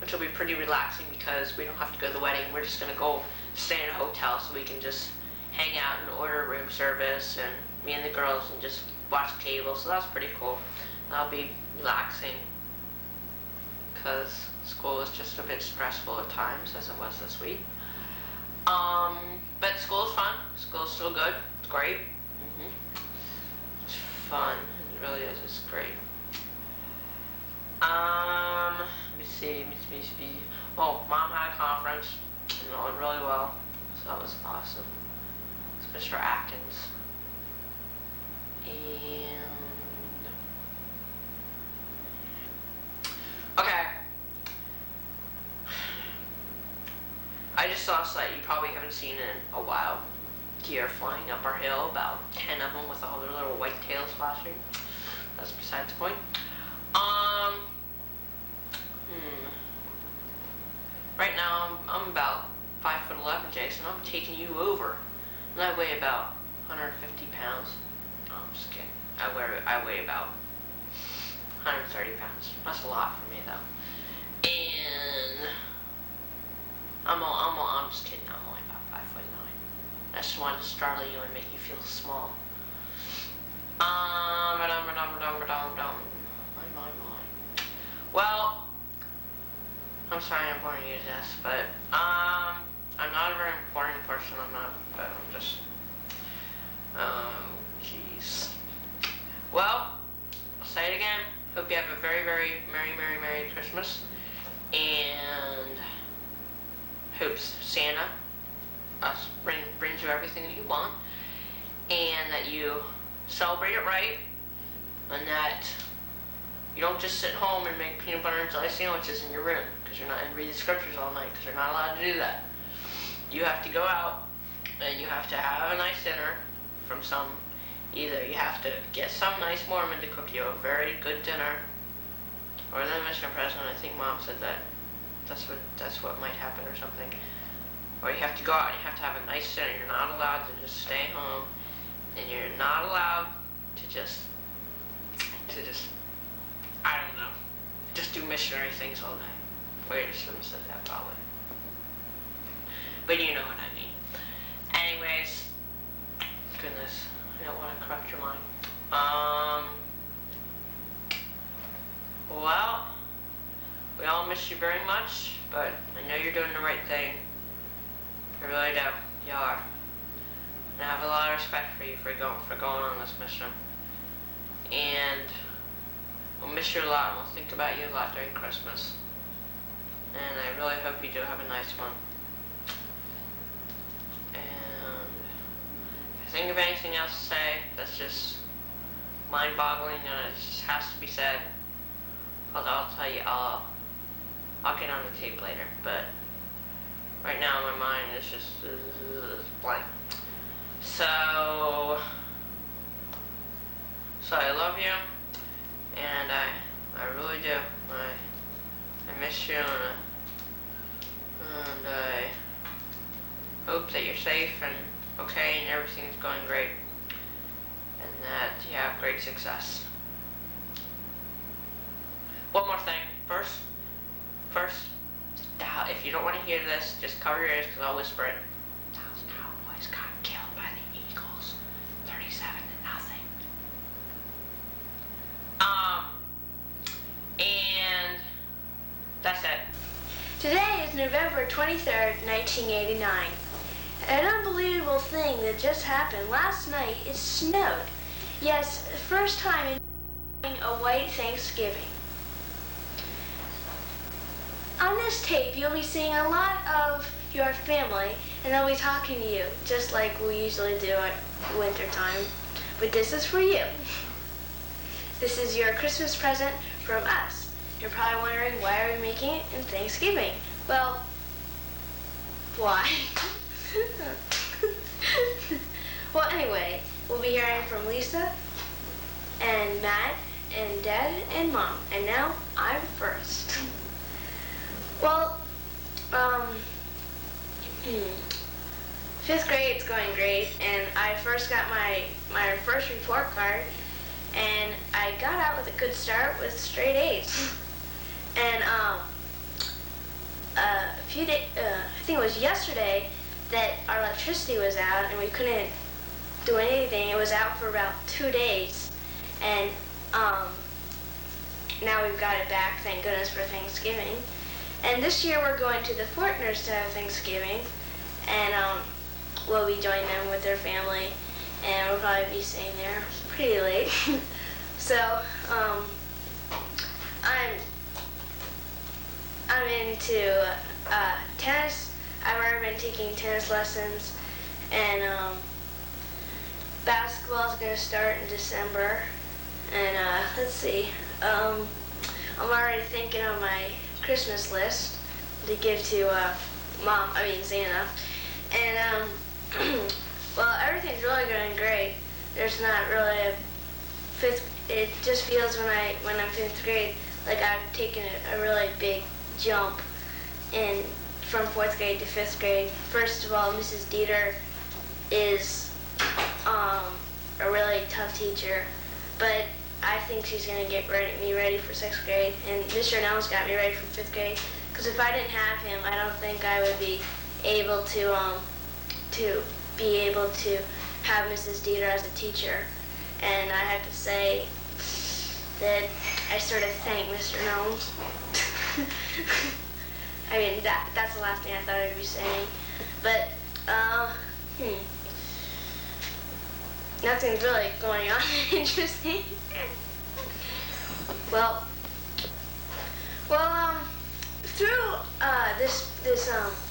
which will be pretty relaxing because we don't have to go to the wedding. We're just going to go stay in a hotel so we can just hang out and order room service, and me and the girls, and just watch cable. So that's pretty cool. That'll be relaxing because school is just a bit stressful at times, as it was this week. But school's fun. School's still good. It's great. It's fun. It really is. It's great. Let me see. Well, Mom had a conference, and it went really well, so that was awesome. It's Mr. Atkins. And okay, I just saw a sight you probably haven't seen in a while. Deer flying up our hill, about 10 of them with all their little white tails flashing. That's besides the point. Right now I'm about 5'11", Jason. I'm taking you over, and I weigh about 150 pounds. No, I'm just kidding. I weigh about 130 pounds. That's a lot for me though. And I'm just kidding. I'm only about 5'9". I just wanted to startle you and make you feel small. Well, I'm sorry I'm boring you to death, but I'm not a very important person. I'm not, but I'm just, jeez. Well, I'll say it again. Hope you have a very, very Merry Christmas, and hope Santa brings you everything that you want, and that you celebrate it right, and that you don't just sit home and make peanut butter and jelly sandwiches in your room because you're not, and read the scriptures all night because you're not allowed to do that. You have to go out and you have to have a nice dinner from either you have to get some nice Mormon to cook you a very good dinner, or the mission president, I think Mom said that's what might happen or something. Or you have to go out and you have to have a nice dinner. You're not allowed to just stay home, and you're not allowed to just I don't know, just do missionary things all night. Wait, I shouldn't have said that probably. But you know what I mean. Anyways, goodness, I don't want to corrupt your mind. Well, we all miss you very much, but I know you're doing the right thing. I really do. You are. And I have a lot of respect for you for going on this mission. And we'll miss you a lot, and we'll think about you a lot during Christmas. And I really hope you do have a nice one. And if I think of anything else to say that's just mind-boggling and it just has to be said, I'll tell you, I'll get on the tape later. But right now my mind is just blank. So I love you, and I really do. I miss you, and I hope that you're safe and okay and everything's going great, and that you have great success. One more thing. First, if you don't want to hear this, just cover your ears because I'll whisper it. Dallas Cowboys got killed by the Eagles, 37-0. And that's it. Today is November 23rd, 1989. An unbelievable thing that just happened. Last night, it snowed. Yes, first time in a white Thanksgiving. On this tape, you'll be seeing a lot of your family, and they'll be talking to you, just like we usually do at winter time. But this is for you. This is your Christmas present from us. You're probably wondering, why are we making it in Thanksgiving? Well, why? Well, anyway, we'll be hearing from Lisa and Matt and Dad and Mom. And now, I'm first. Well, 5th grade's going great, and I first got my first report card, and I got out with a good start with straight A's. And a few days, I think it was yesterday, that our electricity was out and we couldn't do anything. It was out for about 2 days, and now we've got it back, thank goodness, for Thanksgiving. And this year we're going to the Fortners to have Thanksgiving, and we'll be joining them with their family, and we'll probably be staying there pretty late. So I'm to tennis. I've already been taking tennis lessons, and basketball is going to start in December. And let's see, I'm already thinking of my Christmas list to give to Santa. And well, everything's really going great. There's not really it just feels when I'm fifth grade like I've taken a really big jump from fourth grade to fifth grade. First of all, Mrs. Dieter is a really tough teacher, but I think she's going to get me ready for sixth grade, and Mr. Nell's got me ready for fifth grade, because if I didn't have him, I don't think I would be able to have Mrs. Dieter as a teacher. And I have to say that I sort of thank Mr. Knowles. I mean, that's the last thing I thought I'd be saying. But, nothing's really going on interesting. Well, through this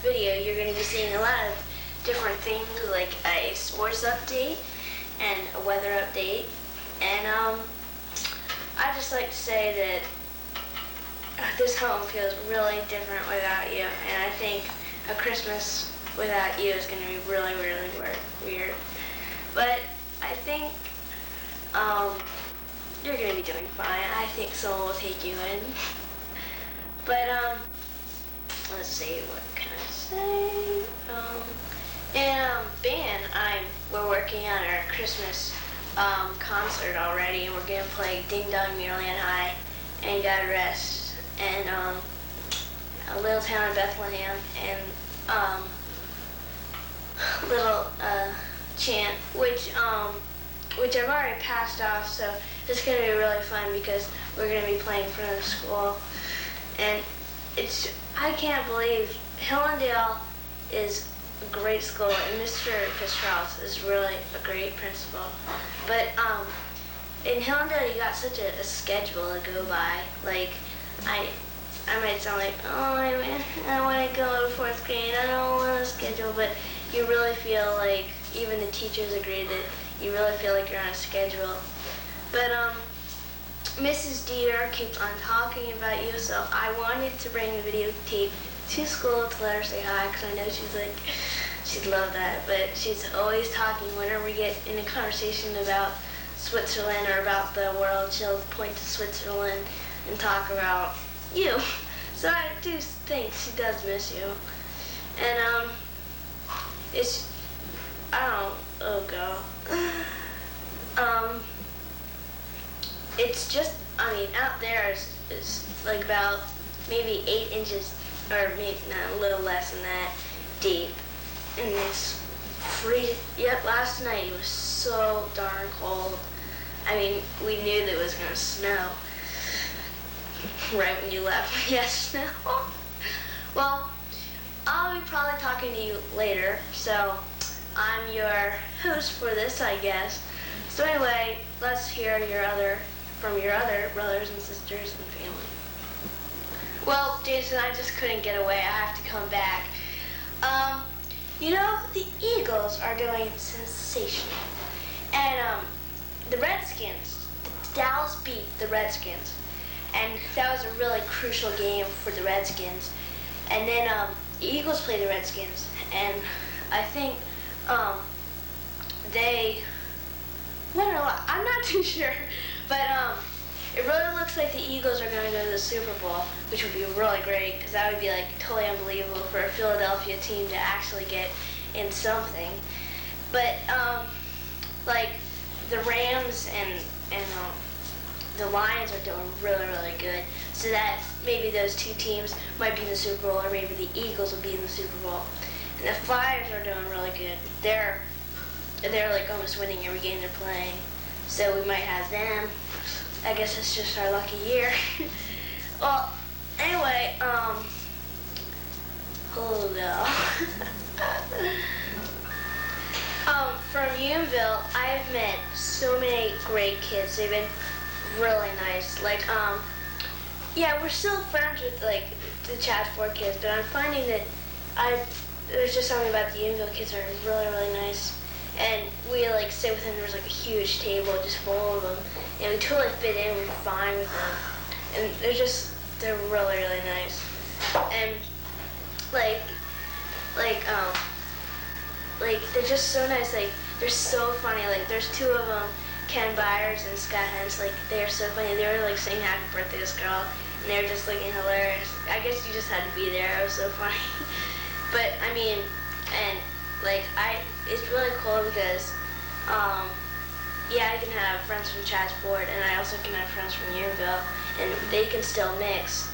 video, you're going to be seeing a lot of different things, like a sports update and a weather update. And I'd just like to say that this home feels really different without you, and I think a Christmas without you is going to be really, really weird. But I think you're going to be doing fine. I think someone will take you in. But let's see, what can I say? In band, we're working on our Christmas concert already, and we're going to play Ding Dong Maryland High and God Rest and A Little Town of Bethlehem and Little Chant, which I've already passed off, so it's going to be really fun because we're going to be playing in front of the school. And I can't believe Hillendale is a great school, and Mr. Pistrals is really a great principal. But in Hillendale, you got such a schedule to go by. Like, I might sound like, oh, I want to go to fourth grade, I don't want a schedule, but you really feel like, even the teachers agree that you really feel like you're on a schedule. But Mrs. Dieter keeps on talking about you, so I wanted to bring a videotape to school to let her say hi, because I know she'd love that. But she's always talking. Whenever we get in a conversation about Switzerland or about the world, she'll point to Switzerland and talk about you. So I do think she does miss you. And it's just, out there is like about maybe 8 inches, or maybe a little less than that, deep. And it's freezing. Yep, last night it was so darn cold. We knew that it was going to snow right when you left. Yes, snow. Well, I'll be probably talking to you later, so I'm your host for this, I guess. So anyway, let's hear from your other brothers and sisters and family. Well, Jason, I just couldn't get away. I have to come back. The Eagles are doing sensational. And the Redskins, the Dallas beat the Redskins. And that was a really crucial game for the Redskins. And then the Eagles played the Redskins. And I think they won a lot. I'm not too sure. But it really looks like the Eagles are going to go to the Super Bowl, which would be really great, because that would be like totally unbelievable for a Philadelphia team to actually get in something. But like the Rams and the Lions are doing really, really good. So that maybe those two teams might be in the Super Bowl, or maybe the Eagles will be in the Super Bowl. And the Flyers are doing really good. They're like almost winning every game they're playing. So we might have them. I guess it's just our lucky year. Well, anyway, from Unionville, I've met so many great kids. They've been really nice. Like, Yeah, we're still friends with like the Chatsworth kids, but I'm finding that there's just something about the Unionville kids that are really, really nice. And we like sit with them. There's like a huge table just full of them, and we totally fit in. We're fine with them, and they're really, really nice. And like they're just so nice. Like they're so funny. Like there's two of them, Ken Byers and Scott Hens. Like they're so funny. They were like saying happy birthday to this girl, and they were just looking hilarious. I guess you just had to be there. It was so funny. But I mean, and like it's really cool because, yeah, I can have friends from Chatsworth, and I also can have friends from Unionville, and they can still mix,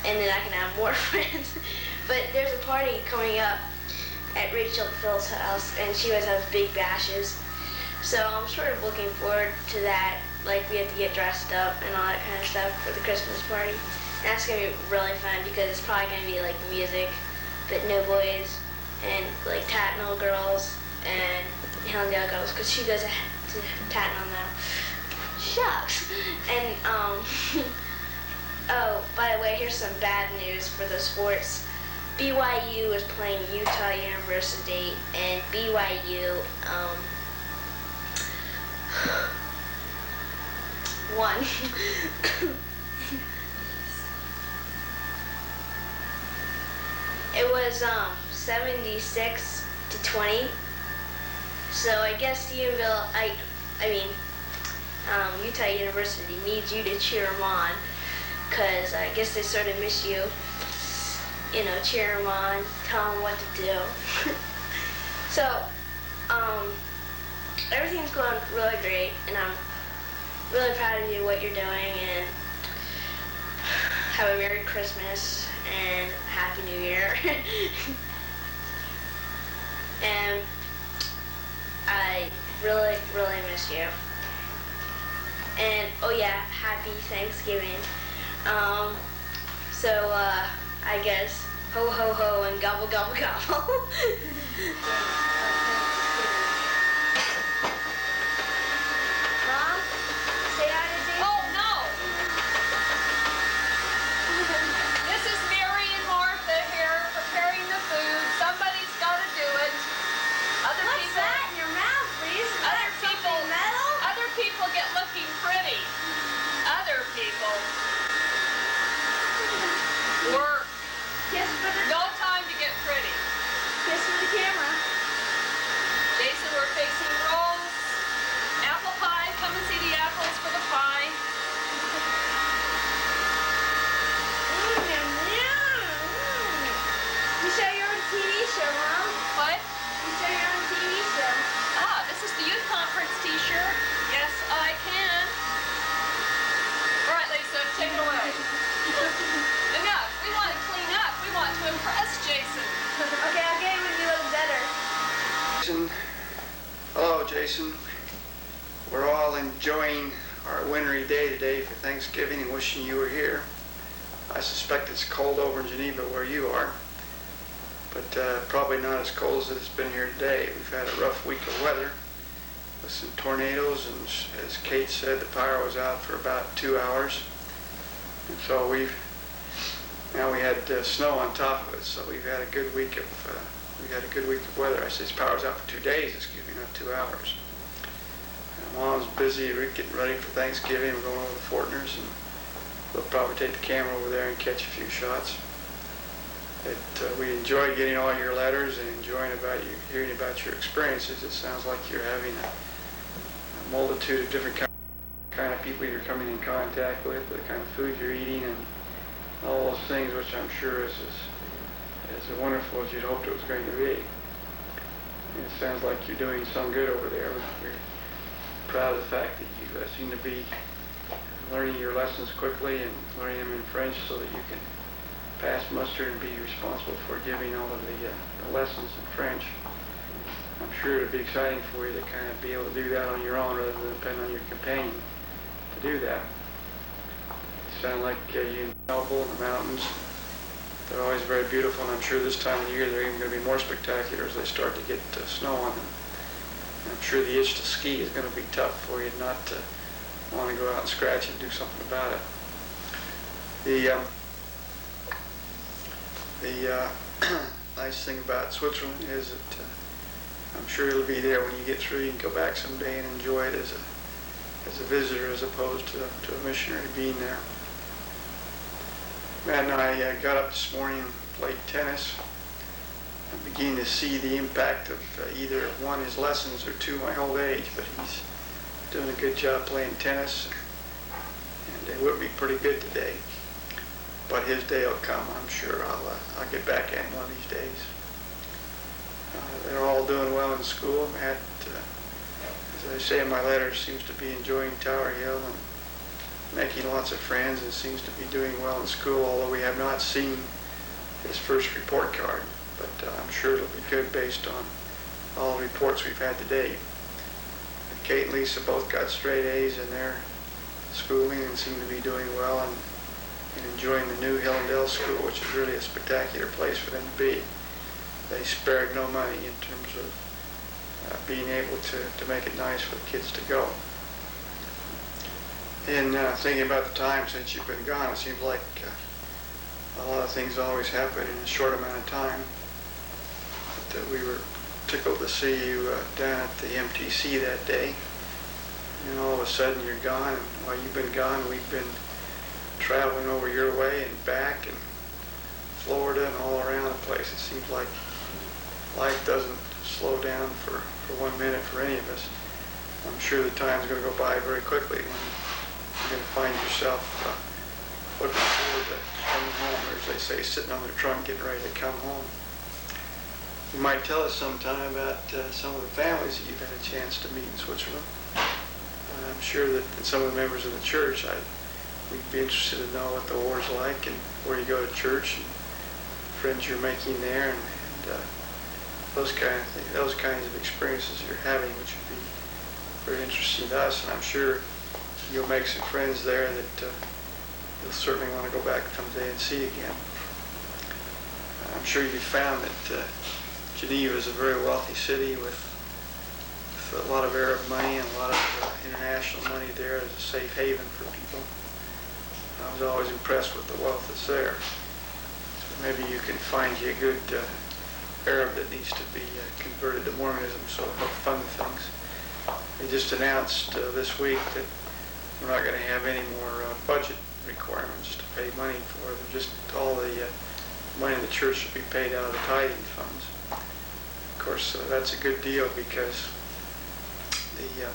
and then I can have more friends. But there's a party coming up at Rachel Phil's house, and she always has big bashes, so I'm sort of looking forward to that. Like we have to get dressed up and all that kind of stuff for the Christmas party. And that's gonna be really fun because it's probably gonna be like music, but no boys, and like Tatnall girls and Hillendale girls, because she goes to Tatnall now. Shucks. And oh, by the way, here's some bad news for the sports. BYU is playing Utah University, and BYU won. It was 76-20. So I guess Unionville, Utah University needs you to cheer them on, because I guess they sort of miss you. You know, cheer them on, tell them what to do. So, everything's going really great, and I'm really proud of you, what you're doing, and have a Merry Christmas and Happy New Year. And I really, really miss you. And, oh yeah, Happy Thanksgiving. I guess, ho ho ho and gobble gobble gobble. Mom, say hi to Jason. Oh, no! This is Mary and Martha here preparing the food. Somebody's got to do it. What's that in your mouth, please? Is that something metal? Other people get looking pretty. Other people. Work. Kiss for the No time to get pretty. kiss for the camera. Jason, we're fixing rolls. Apple pie. Come and see the apples for the pie. You show your own TV show, Mom. What? You show your own TV show. Ah, this is the youth conference t-shirt. Yes, I can. All right, Lisa, take it away. Enough. We want to clean up. We want to impress Jason. Okay, I'll get it when you look better. Jason. Hello, Jason. We're all enjoying our wintry day today for Thanksgiving and wishing you were here. I suspect it's cold over in Geneva where you are, but probably not as cold as it's been here today. We've had a rough week of weather with some tornadoes, and as Kate said, the power was out for about 2 hours. And so we had snow on top of it, so we've had a good week of weather. I say the power's out for 2 days, excuse me, not 2 hours. Mom's busy getting ready for Thanksgiving. We're going over to Fortner's, and we'll probably take the camera over there and catch a few shots. We enjoy getting all your letters and hearing about your experiences. It sounds like you're having a multitude of different kind of people you're coming in contact with, the kind of food you're eating, and all those things, which I'm sure is as wonderful as you'd hoped it was going to be. And it sounds like you're doing some good over there. We're proud of the fact that you seem to be learning your lessons quickly and learning them in French so that you can pass muster and be responsible for giving all of the lessons in French. I'm sure it'd be exciting for you to kind of be able to do that on your own rather than depend on your companion to do that. You sound like you in Melville in the mountains. They're always very beautiful, and I'm sure this time of the year they're even going to be more spectacular as they start to get snow on them. And I'm sure the itch to ski is going to be tough for you not to want to go out and scratch and do something about it. The nice thing about Switzerland is that I'm sure it'll be there when you get through. You can go back someday and enjoy it as a visitor as opposed to a missionary being there. Matt and I got up this morning and played tennis. I'm beginning to see the impact of either one, his lessons, or two, my old age, but he's doing a good job playing tennis, and it would be pretty good today. But his day will come, I'm sure. I'll get back at him one of these days. They're all doing well in school. Matt, as I say in my letter, seems to be enjoying Tower Hill and making lots of friends and seems to be doing well in school, although we have not seen his first report card. But I'm sure it'll be good based on all the reports we've had today. Kate and Lisa both got straight A's in their schooling and seem to be doing well and enjoying the new Hillendale School, which is really a spectacular place for them to be. They spared no money in terms of being able to make it nice for the kids to go. And thinking about the time since you've been gone, it seems like a lot of things always happen in a short amount of time. But we were tickled to see you down at the MTC that day. And all of a sudden you're gone, and while you've been gone, we've been traveling over your way and back and Florida and all around the place. It seems like life doesn't slow down for 1 minute for any of us. I'm sure the time's going to go by very quickly when you're going to find yourself looking forward to coming home, or as they say, sitting on their trunk getting ready to come home. You might tell us sometime about some of the families that you've had a chance to meet in Switzerland. I'm sure that some of the members of the church, we'd be interested to know what the war's like and where you go to church and friends you're making there and those kind of things, those kinds of experiences you're having, which would be very interesting to us. And I'm sure you'll make some friends there that you'll certainly want to go back someday and see again. I'm sure you found that Geneva is a very wealthy city with a lot of Arab money and a lot of international money there as a safe haven for people. I was always impressed with the wealth that's there. So maybe you can find you a good Arab that needs to be converted to Mormonism, so it'll help fund things. They just announced this week that we're not going to have any more budget requirements to pay money for. Just all the money in the church will be paid out of the tithing funds. Of course, that's a good deal because it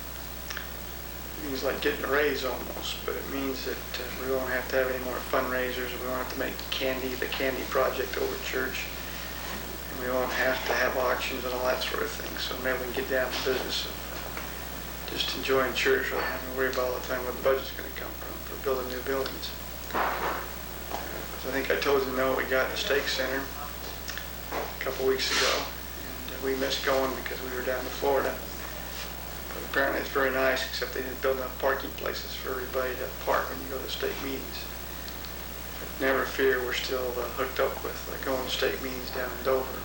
means like getting a raise almost, but it means that we won't have to have any more fundraisers. We won't have to make the candy project over at church. And we won't have to have auctions and all that sort of thing. So maybe we can get down to the business of just enjoying church without having to worry about all the time where the budget's going to come from for building new buildings. I think I told you we got in the Stake Center a couple weeks ago, and we missed going because we were down in Florida. But apparently it's very nice, except they didn't build enough parking places for everybody to park when you go to state meetings. But never fear, we're still hooked up with going to state meetings down in Dover.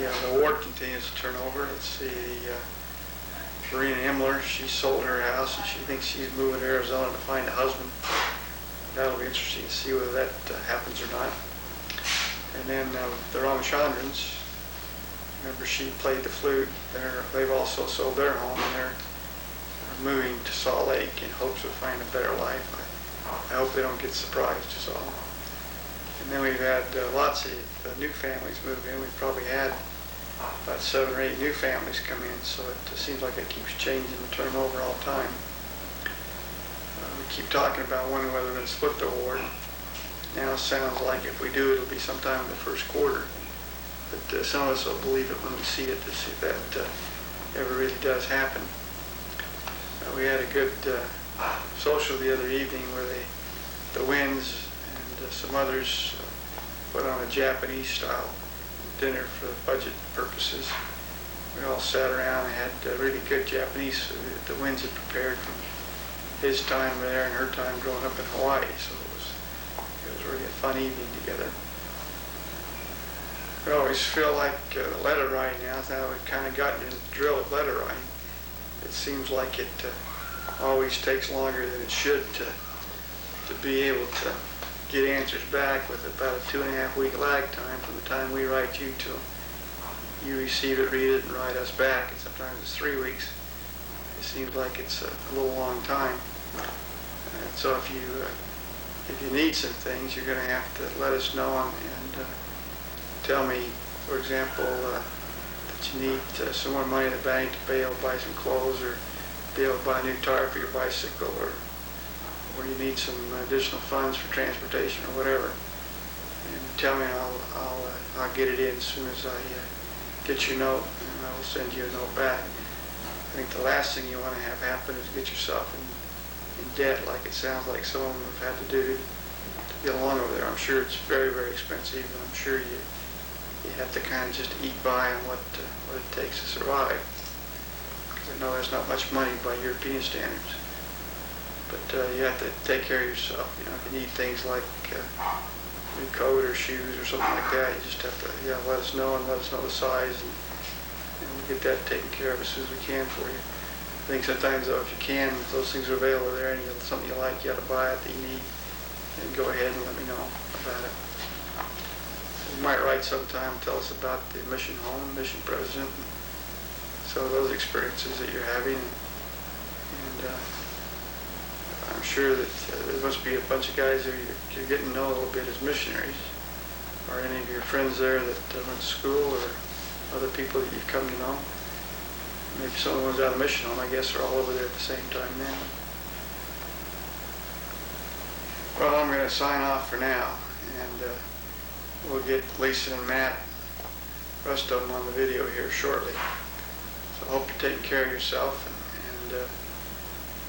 The ward continues to turn over. Let's see, Marina Imler, she sold her house and she thinks she's moving to Arizona to find a husband. That'll be interesting to see whether that happens or not. And then the Ramachandrans, remember she played the flute. They've also sold their home and they're moving to Salt Lake in hopes of finding a better life. I hope they don't get surprised is all. And then we've had lots of new families move in. We've probably had about 7 or 8 new families come in, so it seems like it keeps changing and turning over all the time. We keep talking about wondering whether we're going to split the ward. Now it sounds like if we do, it'll be sometime in the first quarter. But some of us will believe it when we see it to see if that ever really does happen. We had a good social the other evening where the Winds and some others put on a Japanese-style dinner for budget purposes. We all sat around and had really good Japanese food that the Winds had prepared from his time there and her time growing up in Hawaii. So it was really a fun evening together. I always feel like letter writing now we've kind of gotten into the drill of letter writing. It seems like it always takes longer than it should to to be able to get answers back with about a 2.5 week lag time from the time we write you till you receive it, read it, and write us back. And sometimes it's 3 weeks. It seems like it's a little long time. So if you need some things, you're going to have to let us know and tell me, for example, that you need some more money in the bank to be able to buy some clothes or be able to buy a new tire for your bicycle, or you need some additional funds for transportation or whatever. And tell me, I'll get it in as soon as I get your note, and I will send you a note back. I think the last thing you want to have happen is get yourself in debt, like it sounds like some of them have had to do to get along over there. I'm sure it's very, very expensive, and I'm sure you have to kind of just eat by on what it takes to survive. Because I know there's not much money by European standards. But you have to take care of yourself. You know, if you need things like a new coat or shoes or something like that, you just have to let us know and let us know the size, and we'll get that taken care of as soon as we can for you. I think sometimes, though, if you can, if those things are available there and something you like, you ought to buy it that you need, and go ahead and let me know about it. You might write sometime, tell us about the mission home, mission president, and some of those experiences that you're having. And I'm sure that there must be a bunch of guys that you're getting to know a little bit as missionaries. Or any of your friends there that went to school, or other people that you've come to know. Maybe some of the ones out of mission home, I guess, are all over there at the same time now. Well, I'm going to sign off for now, and we'll get Lisa and Matt, the rest of them, on the video here shortly. So I hope you're taking care of yourself and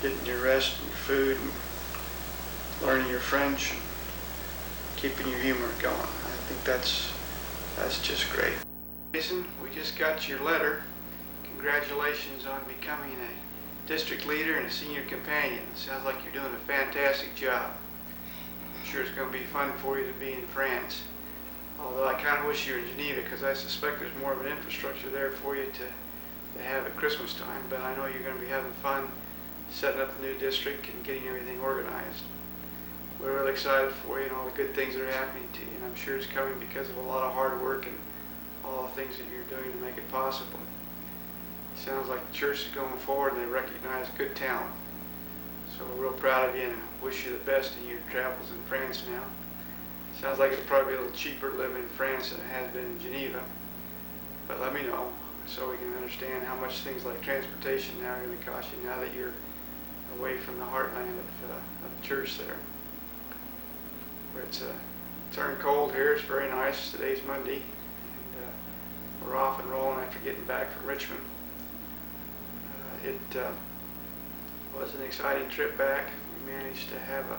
getting your rest and your food and learning your French and keeping your humor going. I think that's just great. Jason, we just got your letter. Congratulations on becoming a district leader and a senior companion. It sounds like you're doing a fantastic job. I'm sure it's going to be fun for you to be in France. Although I kind of wish you were in Geneva, because I suspect there's more of an infrastructure there for you to have at Christmas time. But I know you're going to be having fun setting up the new district and getting everything organized. We're really excited for you and all the good things that are happening to you. And I'm sure it's coming because of a lot of hard work and all the things that you're doing to make it possible. It sounds like the church is going forward and they recognize good talent. So we're real proud of you and wish you the best in your travels in France now. Sounds like it'll probably be a little cheaper to live in France than it has been in Geneva. But let me know so we can understand how much things like transportation now are going to cost you now that you're away from the heartland of the church there. Where it's turned cold here. It's very nice. Today's Monday. And we're off and rolling after getting back from Richmond. It was an exciting trip back. We managed to have a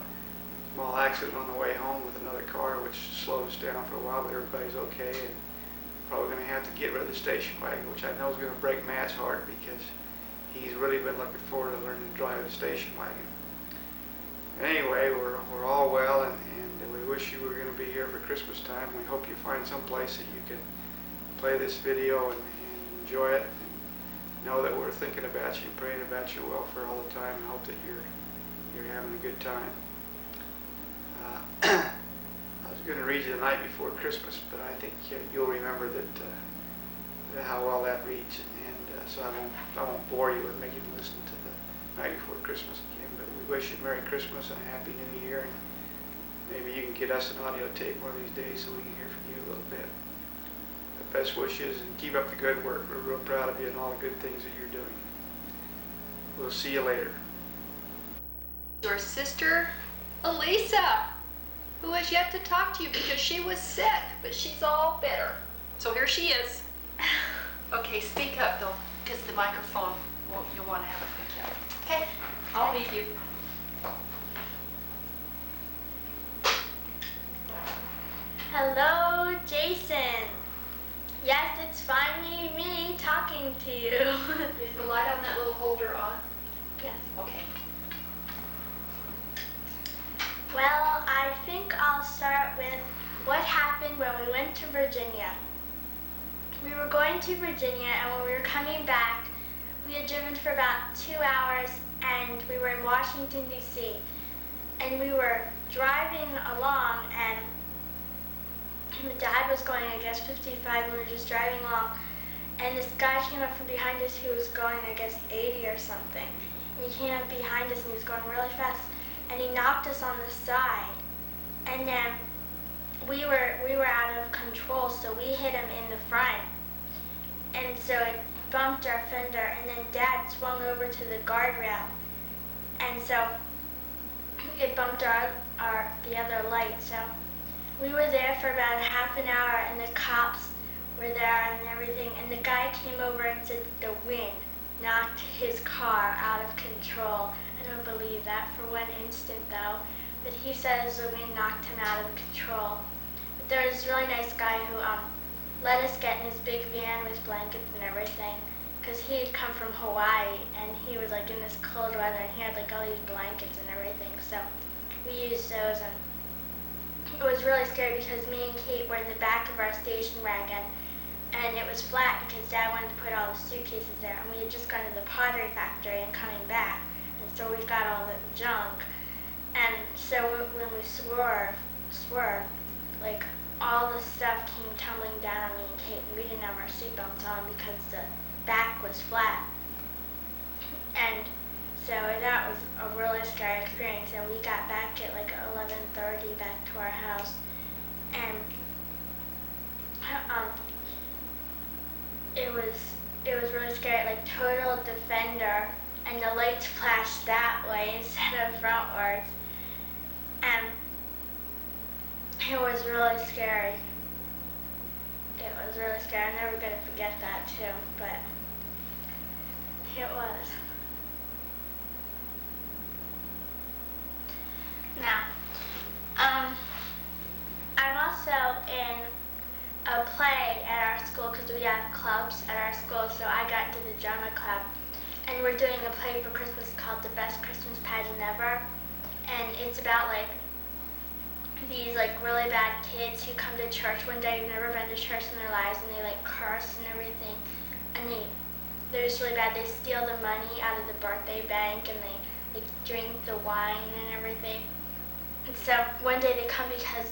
small accident on the way home with another car, which slowed us down for a while, but everybody's okay. And probably going to have to get rid of the station wagon, which I know is going to break Matt's heart because he's really been looking forward to learning to drive the station wagon. Anyway, we're all well, and we wish you were going to be here for Christmas time. We hope you find some place that you can play this video and enjoy it. Know that we're thinking about you, praying about your welfare all the time, and hope that you're having a good time. I was going to read you the night before Christmas, but I think you'll remember that how well that reads, and so I won't bore you with making you listen to the night before Christmas again. But we wish you Merry Christmas and a Happy New Year, and maybe you can get us an audio tape one of these days so we can hear from you a little bit. Best wishes, and keep up the good work. We're real proud of you and all the good things that you're doing. We'll see you later. Your sister, Elisa, who has yet to talk to you because she was sick, but she's all better. So here she is. Okay, speak up though, because the microphone, you'll want to have it picked up. Okay, I'll meet you. Hello, Jason. Yes, it's finally me talking to you. Is the light on that little holder on? Yes. Okay. Well, I think I'll start with what happened when we went to Virginia. We were going to Virginia, and when we were coming back, we had driven for about 2 hours, and we were in Washington, D.C. and we were driving along, and Dad was going, I guess, 55, and we were just driving along, and this guy came up from behind us who was going, I guess, 80 or something. And he came up behind us, and he was going really fast, and he knocked us on the side. And then we were out of control, so we hit him in the front. And so it bumped our fender, and then Dad swung over to the guardrail. And so it bumped the other light. So we were there for about half an hour, and the cops were there and everything. And the guy came over and said the wind knocked his car out of control. I don't believe that for one instant, though. But he says the wind knocked him out of control. But there was this really nice guy who let us get in his big van with blankets and everything, because he had come from Hawaii, and he was like in this cold weather, and he had like all these blankets and everything. So we used those, and it was really scary because me and Kate were in the back of our station wagon, and it was flat because Dad wanted to put all the suitcases there, and we had just gone to the pottery factory and coming back, and so we got all the junk. And so when we swerved, like all the stuff came tumbling down on me and Kate, and we didn't have our seatbelts on because the back was flat. And so that was a really scary experience, and we got back at like 11:30 back to our house, and it was really scary, like total defender, and the lights flashed that way instead of frontwards, and it was really scary. It was really scary. I'm never gonna forget that too, but it was. Now, I'm also in a play at our school because we have clubs at our school, so I got into the drama club, and we're doing a play for Christmas called The Best Christmas Pageant Ever, and it's about like these like really bad kids who come to church one day, who've never been to church in their lives, and they like curse and everything, and they're just really bad. They steal the money out of the birthday bank, and they like drink the wine and everything. And so one day they come because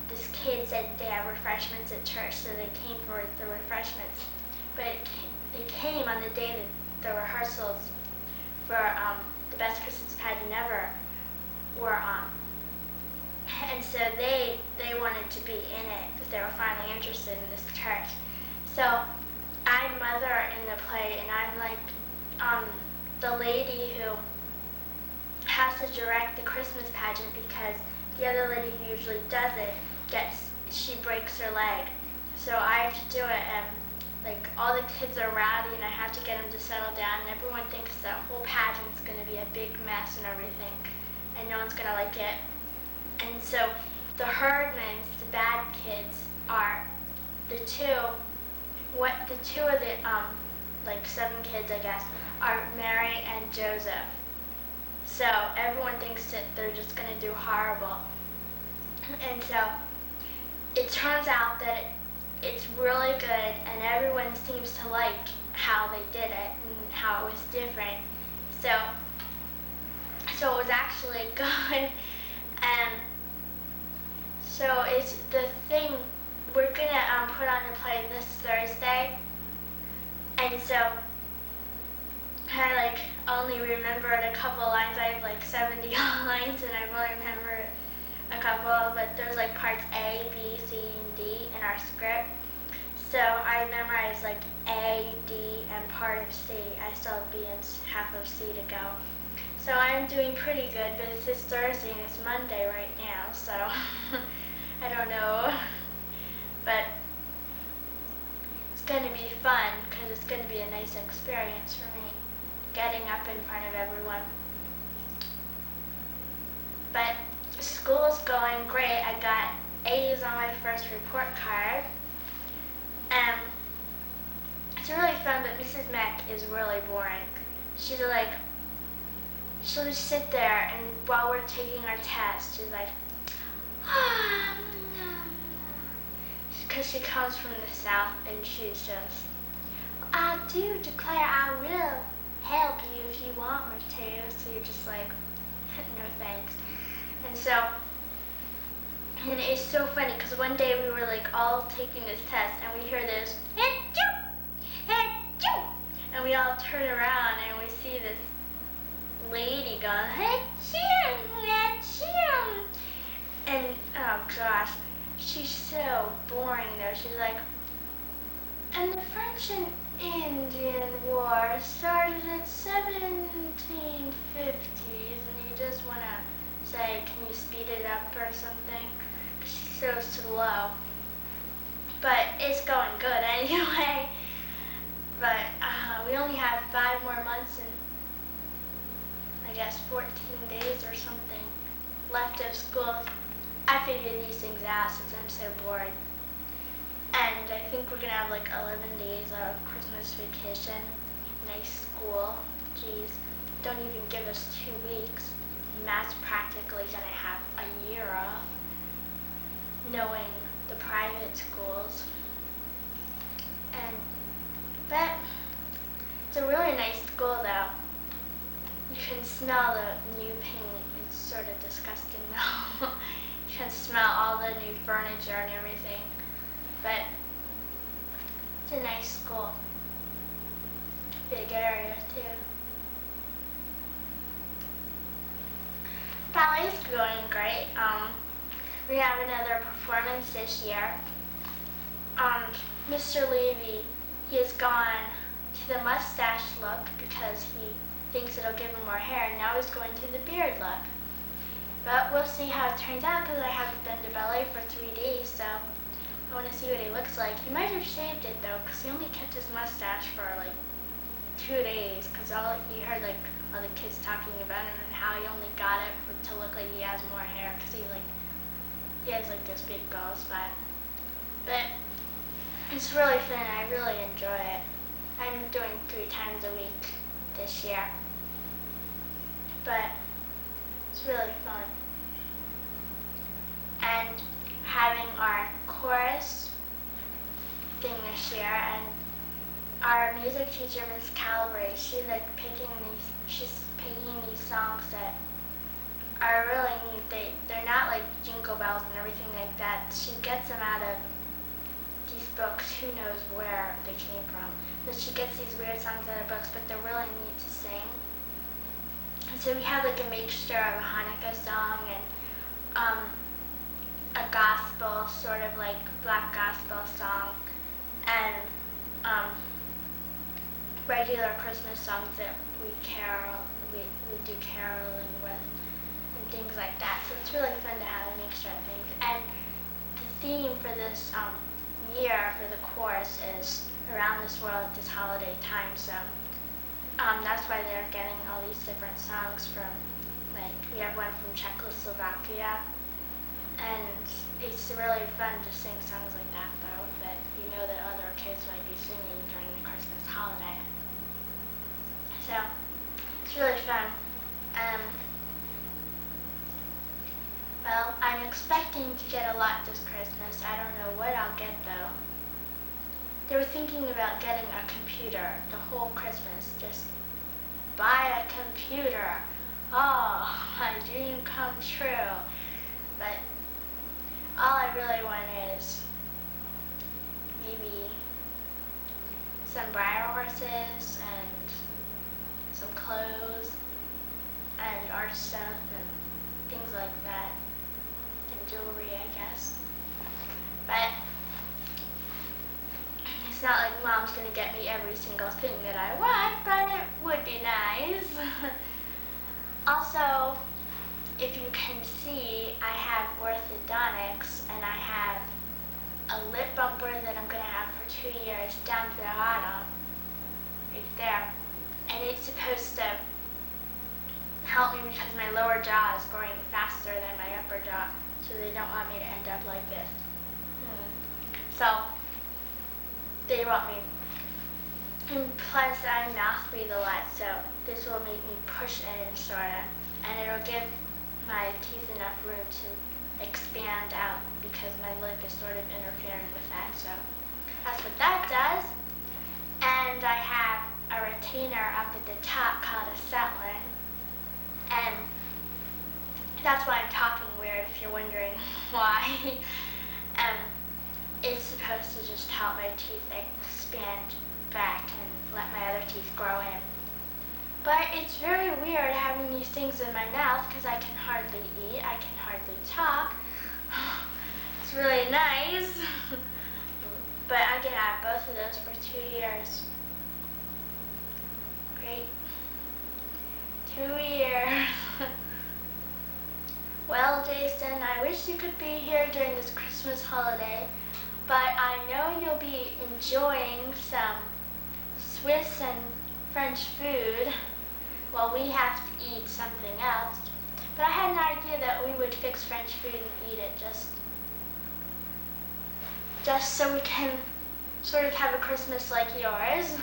this kid said they have refreshments at church, so they came for the refreshments. But they came on the day that the rehearsals for The Best Christmas Pageant Ever were on. And so they wanted to be in it because they were finally interested in this church. So I'm Mother in the play, and I'm like the lady who has to direct the Christmas pageant because the other lady who usually does it she breaks her leg. So I have to do it, and like all the kids are rowdy, and I have to get them to settle down, and everyone thinks the whole pageant's going to be a big mess and everything, and no one's going to like it. And so the Herdmans, the bad kids, are the two of the like 7 kids, I guess, are Mary and Joseph. So everyone thinks that they're just going to do horrible. And so it turns out that it's really good, and everyone seems to like how they did it and how it was different. So it was actually good. And so it's the thing, we're going to put on the play this Thursday. And so I like only remembered a couple lines. I have like 70 lines, and I've only remembered a couple, but there's like parts A, B, C, and D in our script. So I memorized like A, D, and part of C. I still have B and half of C to go. So I'm doing pretty good, but it's this Thursday and it's Monday right now, so I don't know. But it's going to be fun because it's going to be a nice experience for me, getting up in front of everyone. But school's going great. I got A's on my first report card. And it's really fun, but Mrs. Mack is really boring. She'll just sit there, and while we're taking our test, she's like, because she comes from the South, and she's just, I do declare I will help you if you want me to. So you're just like, no thanks. And it's so funny because one day we were like all taking this test and we hear this, "Achoo! Achoo!" And we all turn around and we see this lady going, "Achoo! Achoo!" And oh gosh, she's so boring though. She's like, and the French and Indian War started in 1750s, and you just want to say, can you speed it up or something? 'Cause she's so slow. But it's going good anyway. But we only have 5 more months and I guess 14 days or something left of school. I figured these things out since I'm so bored. And I think we're gonna have like 11 days of Christmas vacation. Nice school. Geez, don't even give us 2 weeks. Matt's practically gonna have a year off, knowing the private schools. But it's a really nice school though. You can smell the new paint. It's sort of disgusting though. You can smell all the new furniture and everything. But it's a nice school. Big area too. Ballet's going great. We have another performance this year. Mr. Levy, he has gone to the mustache look because he thinks it'll give him more hair, and now he's going to the beard look. But we'll see how it turns out because I haven't been to ballet for 3 days, so I want to see what he looks like. He might have shaved it though, because he only kept his mustache for like 2 days, because he heard like all the kids talking about it and how he only got it to look like he has more hair, because he has like this big bald spot. But it's really fun. I really enjoy it. I'm doing 3 times a week this year, but it's really fun. And having our chorus thing this year, and our music teacher, Miss Calabrese, she's picking these songs that are really neat. They're not like jingle bells and everything like that. She gets them out of these books, who knows where they came from. But she gets these weird songs out of books, but they're really neat to sing. And so we have like a mixture of a Hanukkah song and a gospel, sort of like black gospel song, and regular Christmas songs that we do caroling with and things like that. So it's really fun to have a mixture of things. And the theme for this year for the chorus is around this world at this holiday time. So that's why they're getting all these different songs from, like, we have one from Czechoslovakia, and it's really fun to sing songs like that though, that you know that other kids might be singing during the Christmas holiday. So it's really fun. Well, I'm expecting to get a lot this Christmas. I don't know what I'll get though. They were thinking about getting a computer the whole Christmas. Just buy a computer. Oh, my dream come true. But all I really want is maybe some bridal horses and some clothes and art stuff and things like that, and jewelry, I guess. But it's not like Mom's gonna get me every single thing that I want, but it would be nice. Also, if you can see, I have orthodontics, and I have a lip bumper that I'm gonna have for 2 years down to the bottom, right there. And it's supposed to help me because my lower jaw is growing faster than my upper jaw, so they don't want me to end up like this. So they want me. And plus I mouth breathe a lot, so this will make me push in sorta, and it'll give my teeth enough room to expand out because my lip is sort of interfering with that. So that's what that does. And I have a retainer up at the top called a settling, and that's why I'm talking weird, if you're wondering why. It's supposed to just help my teeth expand back and let my other teeth grow in. But it's very weird having these things in my mouth because I can hardly eat, I can hardly talk. It's really nice. But I can have both of those for 2 years. Great. 2 years. Well, Jason, I wish you could be here during this Christmas holiday, but I know you'll be enjoying some Swiss and French food while we have to eat something else. But I had an idea that we would fix French food and eat it just so we can sort of have a Christmas like yours.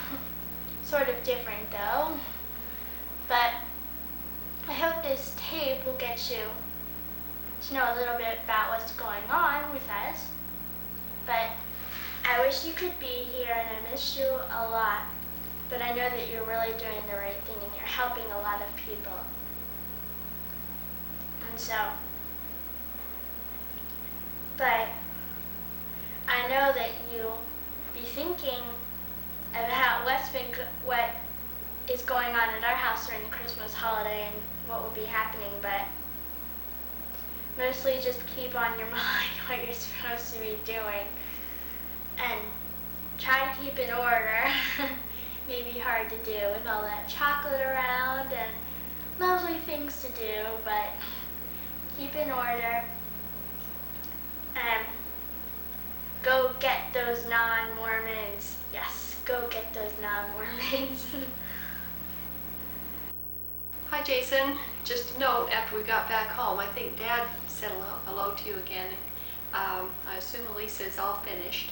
Sort of different though. But I hope this tape will get you to know a little bit about what's going on with us. But I wish you could be here and I miss you a lot. But I know that you're really doing the right thing and you're helping a lot of people. And so, but I know that you'll be thinking about what is going on at our house during the Christmas holiday and what will be happening, but mostly just keep on your mind what you're supposed to be doing and try to keep in order. Maybe hard to do with all that chocolate around and lovely things to do, but keep in order and go get those non-Mormons. Yes, go get those non-Mormons. Hi, Jason. Just a note, after we got back home, I think Dad said hello to you again. I assume Elisa is all finished.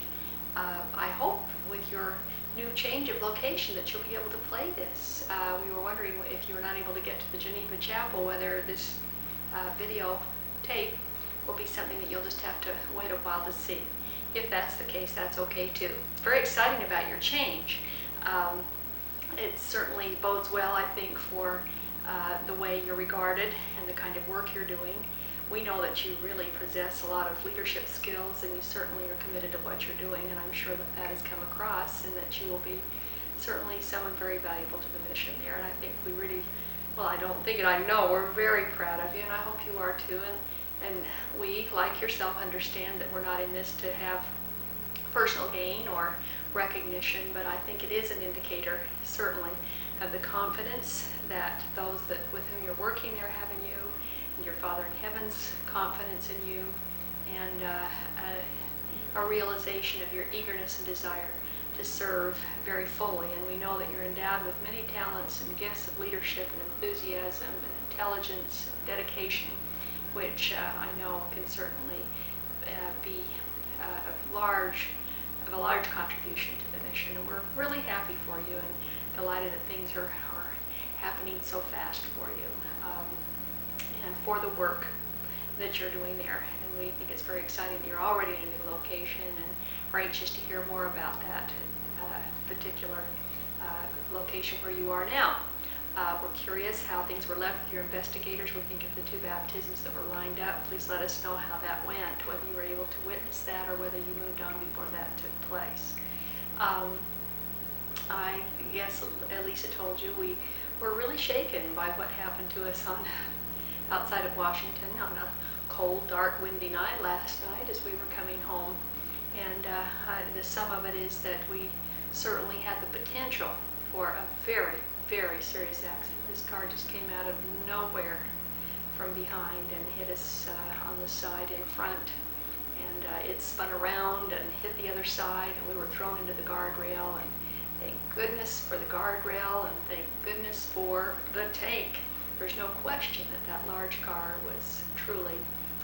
I hope with your new change of location that you'll be able to play this. We were wondering if you were not able to get to the Geneva Chapel, whether this video tape will be something that you'll just have to wait a while to see. If that's the case, that's okay too. It's very exciting about your change. It certainly bodes well, I think, for the way you're regarded and the kind of work you're doing. We know that you really possess a lot of leadership skills and you certainly are committed to what you're doing, and I'm sure that that has come across and that you will be certainly someone very valuable to the mission there. And I think we really, well, I don't think it, I know we're very proud of you, and I hope you are too. And we, like yourself, understand that we're not in this to have personal gain or recognition, but I think it is an indicator, certainly, of the confidence that those that with whom you're working there have in you, and your Father in Heaven's confidence in you, and a realization of your eagerness and desire to serve very fully. And we know that you're endowed with many talents and gifts of leadership and enthusiasm and intelligence and dedication, which I know can certainly be a large contribution to the mission. And we're really happy for you and delighted that things are happening so fast for you and for the work that you're doing there. And we think it's very exciting that you're already in a new location, and we're anxious to hear more about that particular location where you are now. We're curious how things were left with your investigators. We think of the 2 baptisms that were lined up. Please let us know how that went, whether you were able to witness that or whether you moved on before that took place. I guess Elisa told you we were really shaken by what happened to us outside of Washington on a cold, dark, windy night last night as we were coming home. And the sum of it is that we certainly had the potential for a very, very serious accident. This car just came out of nowhere from behind and hit us on the side in front. And it spun around and hit the other side, and we were thrown into the guardrail. And thank goodness for the guardrail, and thank goodness for the tank. There's no question that that large car was truly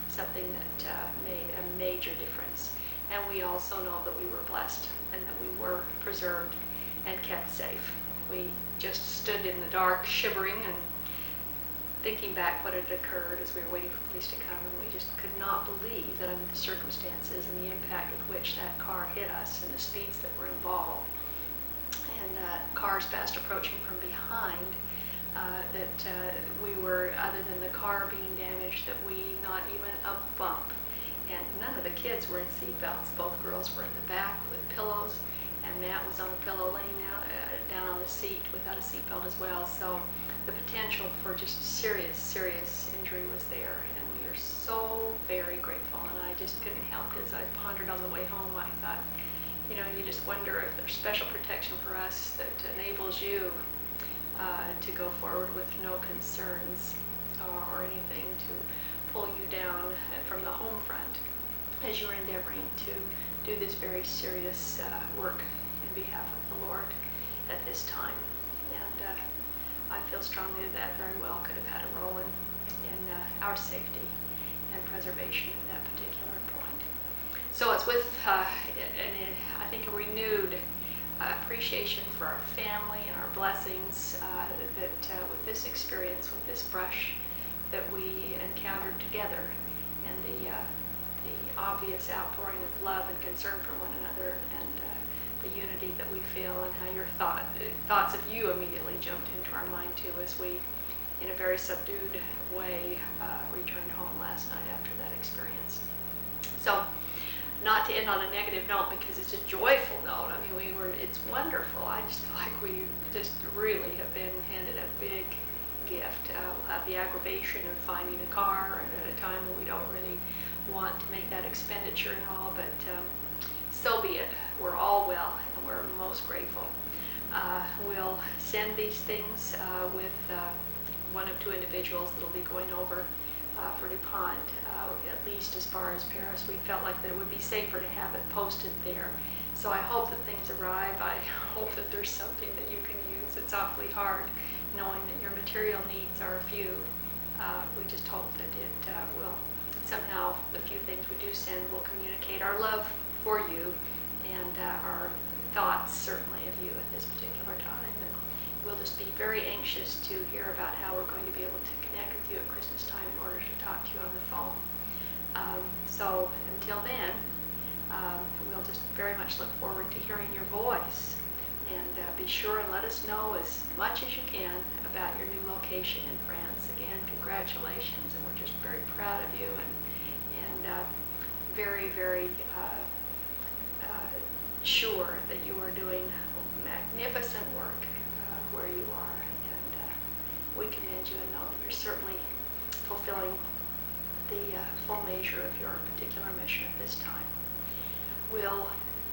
something that made a major difference. And we also know that we were blessed and that we were preserved and kept safe. We just stood in the dark, shivering and thinking back what had occurred as we were waiting for police to come, and we just could not believe that under the circumstances and the impact with which that car hit us and the speeds that were involved, and cars fast approaching from behind, we were, other than the car being damaged, that we, not even a bump. And none of the kids were in seatbelts. Both girls were in the back with pillows, and Matt was on a pillow laying out, down on the seat without a seatbelt as well. So the potential for just serious injury was there, and we are so very grateful. And I just couldn't help, as I pondered on the way home, I thought, you know, you just wonder if there's special protection for us that enables you to go forward with no concerns or anything to pull you down from the home front as you're endeavoring to do this very serious work in behalf of the Lord at this time. And I feel strongly that very well could have had a role in our safety and preservation at that particular point. So it's with, I think, a renewed appreciation for our family and our blessings that with this experience, with this brush that we encountered together, and the obvious outpouring of love and concern for one another, and the unity that we feel, and how your thoughts of you immediately jumped into our mind too, as we, in a very subdued way, returned home last night after that experience. So, not to end on a negative note, because it's a joyful note. I mean, it's wonderful. I just feel like we just really have been handed a big gift. We'll have the aggravation of finding a car at a time when we don't really want to make that expenditure and all, but so be it. We're all well, and we're most grateful. We'll send these things with one of two individuals that will be going over for DuPont, at least as far as Paris. We felt like that it would be safer to have it posted there. So I hope that things arrive. I hope that there's something that you can use. It's awfully hard knowing that your material needs are few. We just hope that it will somehow, the few things we do send will communicate our love for you and our thoughts, certainly, of you at this particular time. And we'll just be very anxious to hear about how we're going to be able to connect with you at Christmas time in order to talk to you on the phone. So until then, we'll just very much look forward to hearing your voice. And be sure and let us know as much as you can about your new location in France. Again, congratulations, and we're just very proud of you, and very, very sure that you are doing magnificent work where you are. And we commend you and know that you're certainly fulfilling the full measure of your particular mission at this time. We'll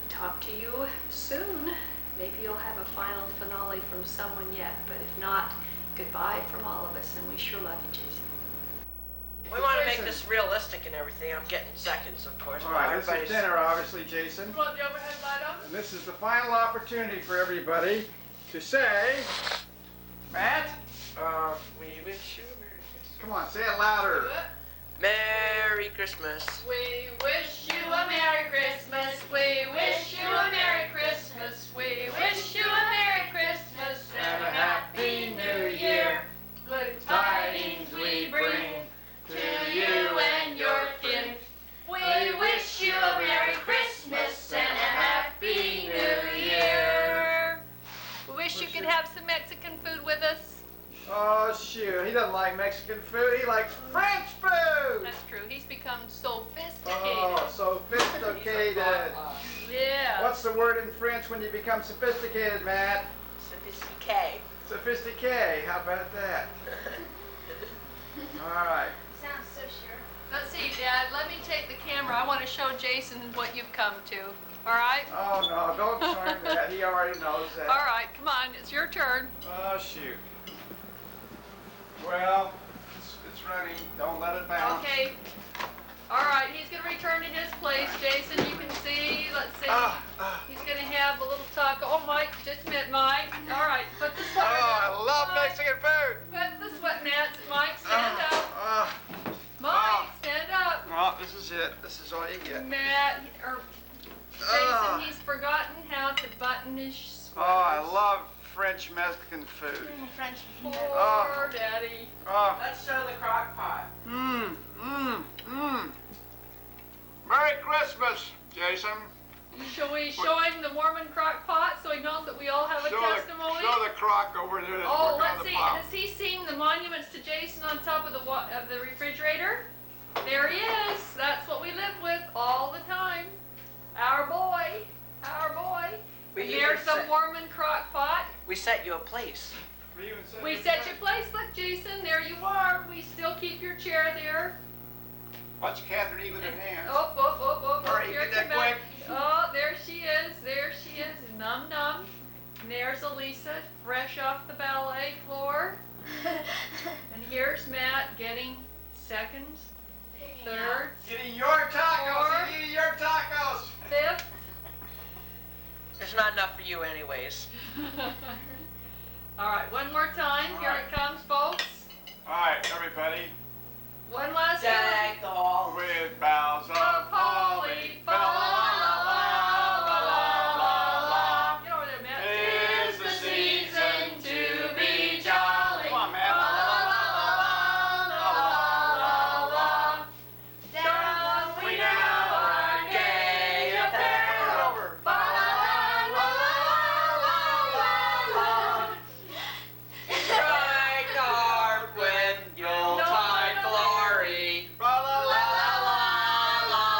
talk to you soon. Maybe you'll have a final finale from someone yet, but if not, goodbye from all of us, and we sure love you, Jason. We want to make this realistic and everything. I'm getting seconds, of course. All right, this is dinner, obviously, Jason. You want the overhead light on? And this is the final opportunity for everybody to say, Matt, We wish you a Merry Christmas. come on, say it louder. Merry Christmas. We wish you a Merry Christmas. We wish you a Merry Christmas. We wish you a Merry Christmas and a Happy New Year. Good tidings we bring to you and your kin. We wish you a Merry Christmas and a Happy New Year. We wish you could have some Mexican food with us. Oh, shoot, he doesn't like Mexican food, he likes French food! That's true. He's become sophisticated. Oh, sophisticated. Yeah. What's the word in French when you become sophisticated, Matt? Sophisticated. Sophistiqué, how about that? All right. Sounds so sure. Let's see, Dad. Let me take the camera. I want to show Jason what you've come to. All right? Oh, no, don't show him that. He already knows that. All right. Come on. It's your turn. Oh, shoot. Well, it's running. Don't let it bounce. Okay. All right. He's going to return to his place, Jason. You can see. Let's see. He's going to have a little taco. Oh, Mike. Just a minute, Mike. All right. Put the sweater I down. love Mike, Mexican food. Put the sweat mats. Mike, stand up. Mike, stand up. Oh, this is it. This is all you get. Matt, or Jason, he's forgotten how to button his Oh, I love French Mexican food. French. Poor Daddy. Oh, Let's show the crock pot. Merry Christmas, Jason. Shall we show him the Mormon crock pot so he knows that we all have a testimony? Show the crock over there. That's Oh, working on let's the see. pot. Has he on top of the refrigerator. There he is. That's what we live with all the time. Our boy. Our boy. And there's the Mormon crock pot. We set you a place. We set your place. Look, Jason, there you are. We still keep your chair there. Watch Catherine eat with her hands. Oh, oh, oh, oh, All right, here get that come back. quick. Oh, there she is. There she is. Num num. And there's Elisa, fresh off the ballet floor. And here's Matt getting seconds, thirds, Getting your tacos. Four. He's eating your tacos. fifth. There's not enough for you anyways. All right, one more time. All Here right. it comes, folks. All right, everybody. One last time. Deck the hall. With boughs of Holly, holly, fa la la la la la la. Get over there, Matt. 'tis the season to be jolly. Come on, Matt. La la la la la la. Down we now our gay apparel. Over. Fa la la la la la la. Strike the harp when Yuletide glory. La la la la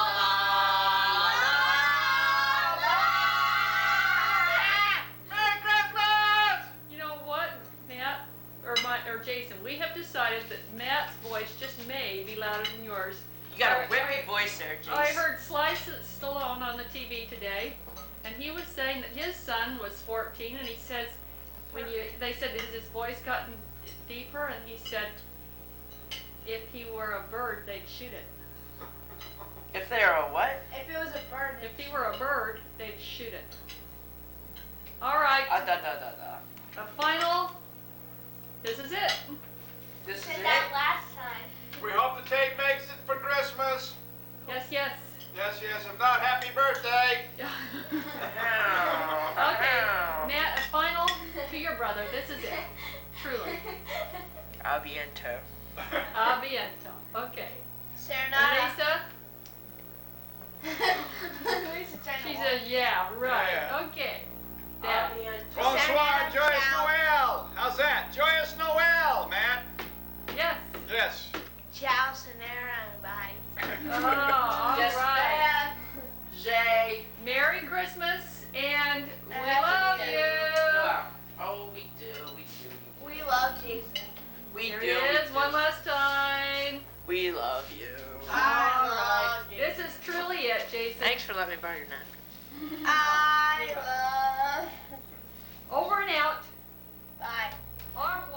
Merry Christmas! You know what, Matt, or Jason, we have decided that Matt's voice just may be louder than yours. You got a whippy voice there, Jason. I heard Sly Stallone on the TV today, and he was saying that his son was 14, and he says, they said, has his voice gotten deeper? And he said, if he were a bird, they'd shoot it. If they're a what? If it was a bird, If he were a bird, they'd shoot it. All right, the final, this is it. This is said it? that last time. We hope the tape makes it for Christmas. Yes, yes. Yes, yes. If not, happy birthday. Okay, Matt, a final to your brother. This is it. Truly. Aviento. Aviento. Okay. Serenata. Lisa? Lisa trying to She walk. said, yeah, right. Yeah. Okay. Dad. Bonsoir, Serenata Joyous down. Noel. How's that? Joyous Noel, man. Yes. Yes. Ciao, Sonera, and bye. Oh, all Just right. Jay. Merry Christmas, and we Happy love New you. Year. Oh, we do. We love Jason. We Here do. it is, one last time. We love you. I love you. This is truly it, Jason. Thanks for letting me borrow your napkin. I love. Over and out. Bye. Au revoir.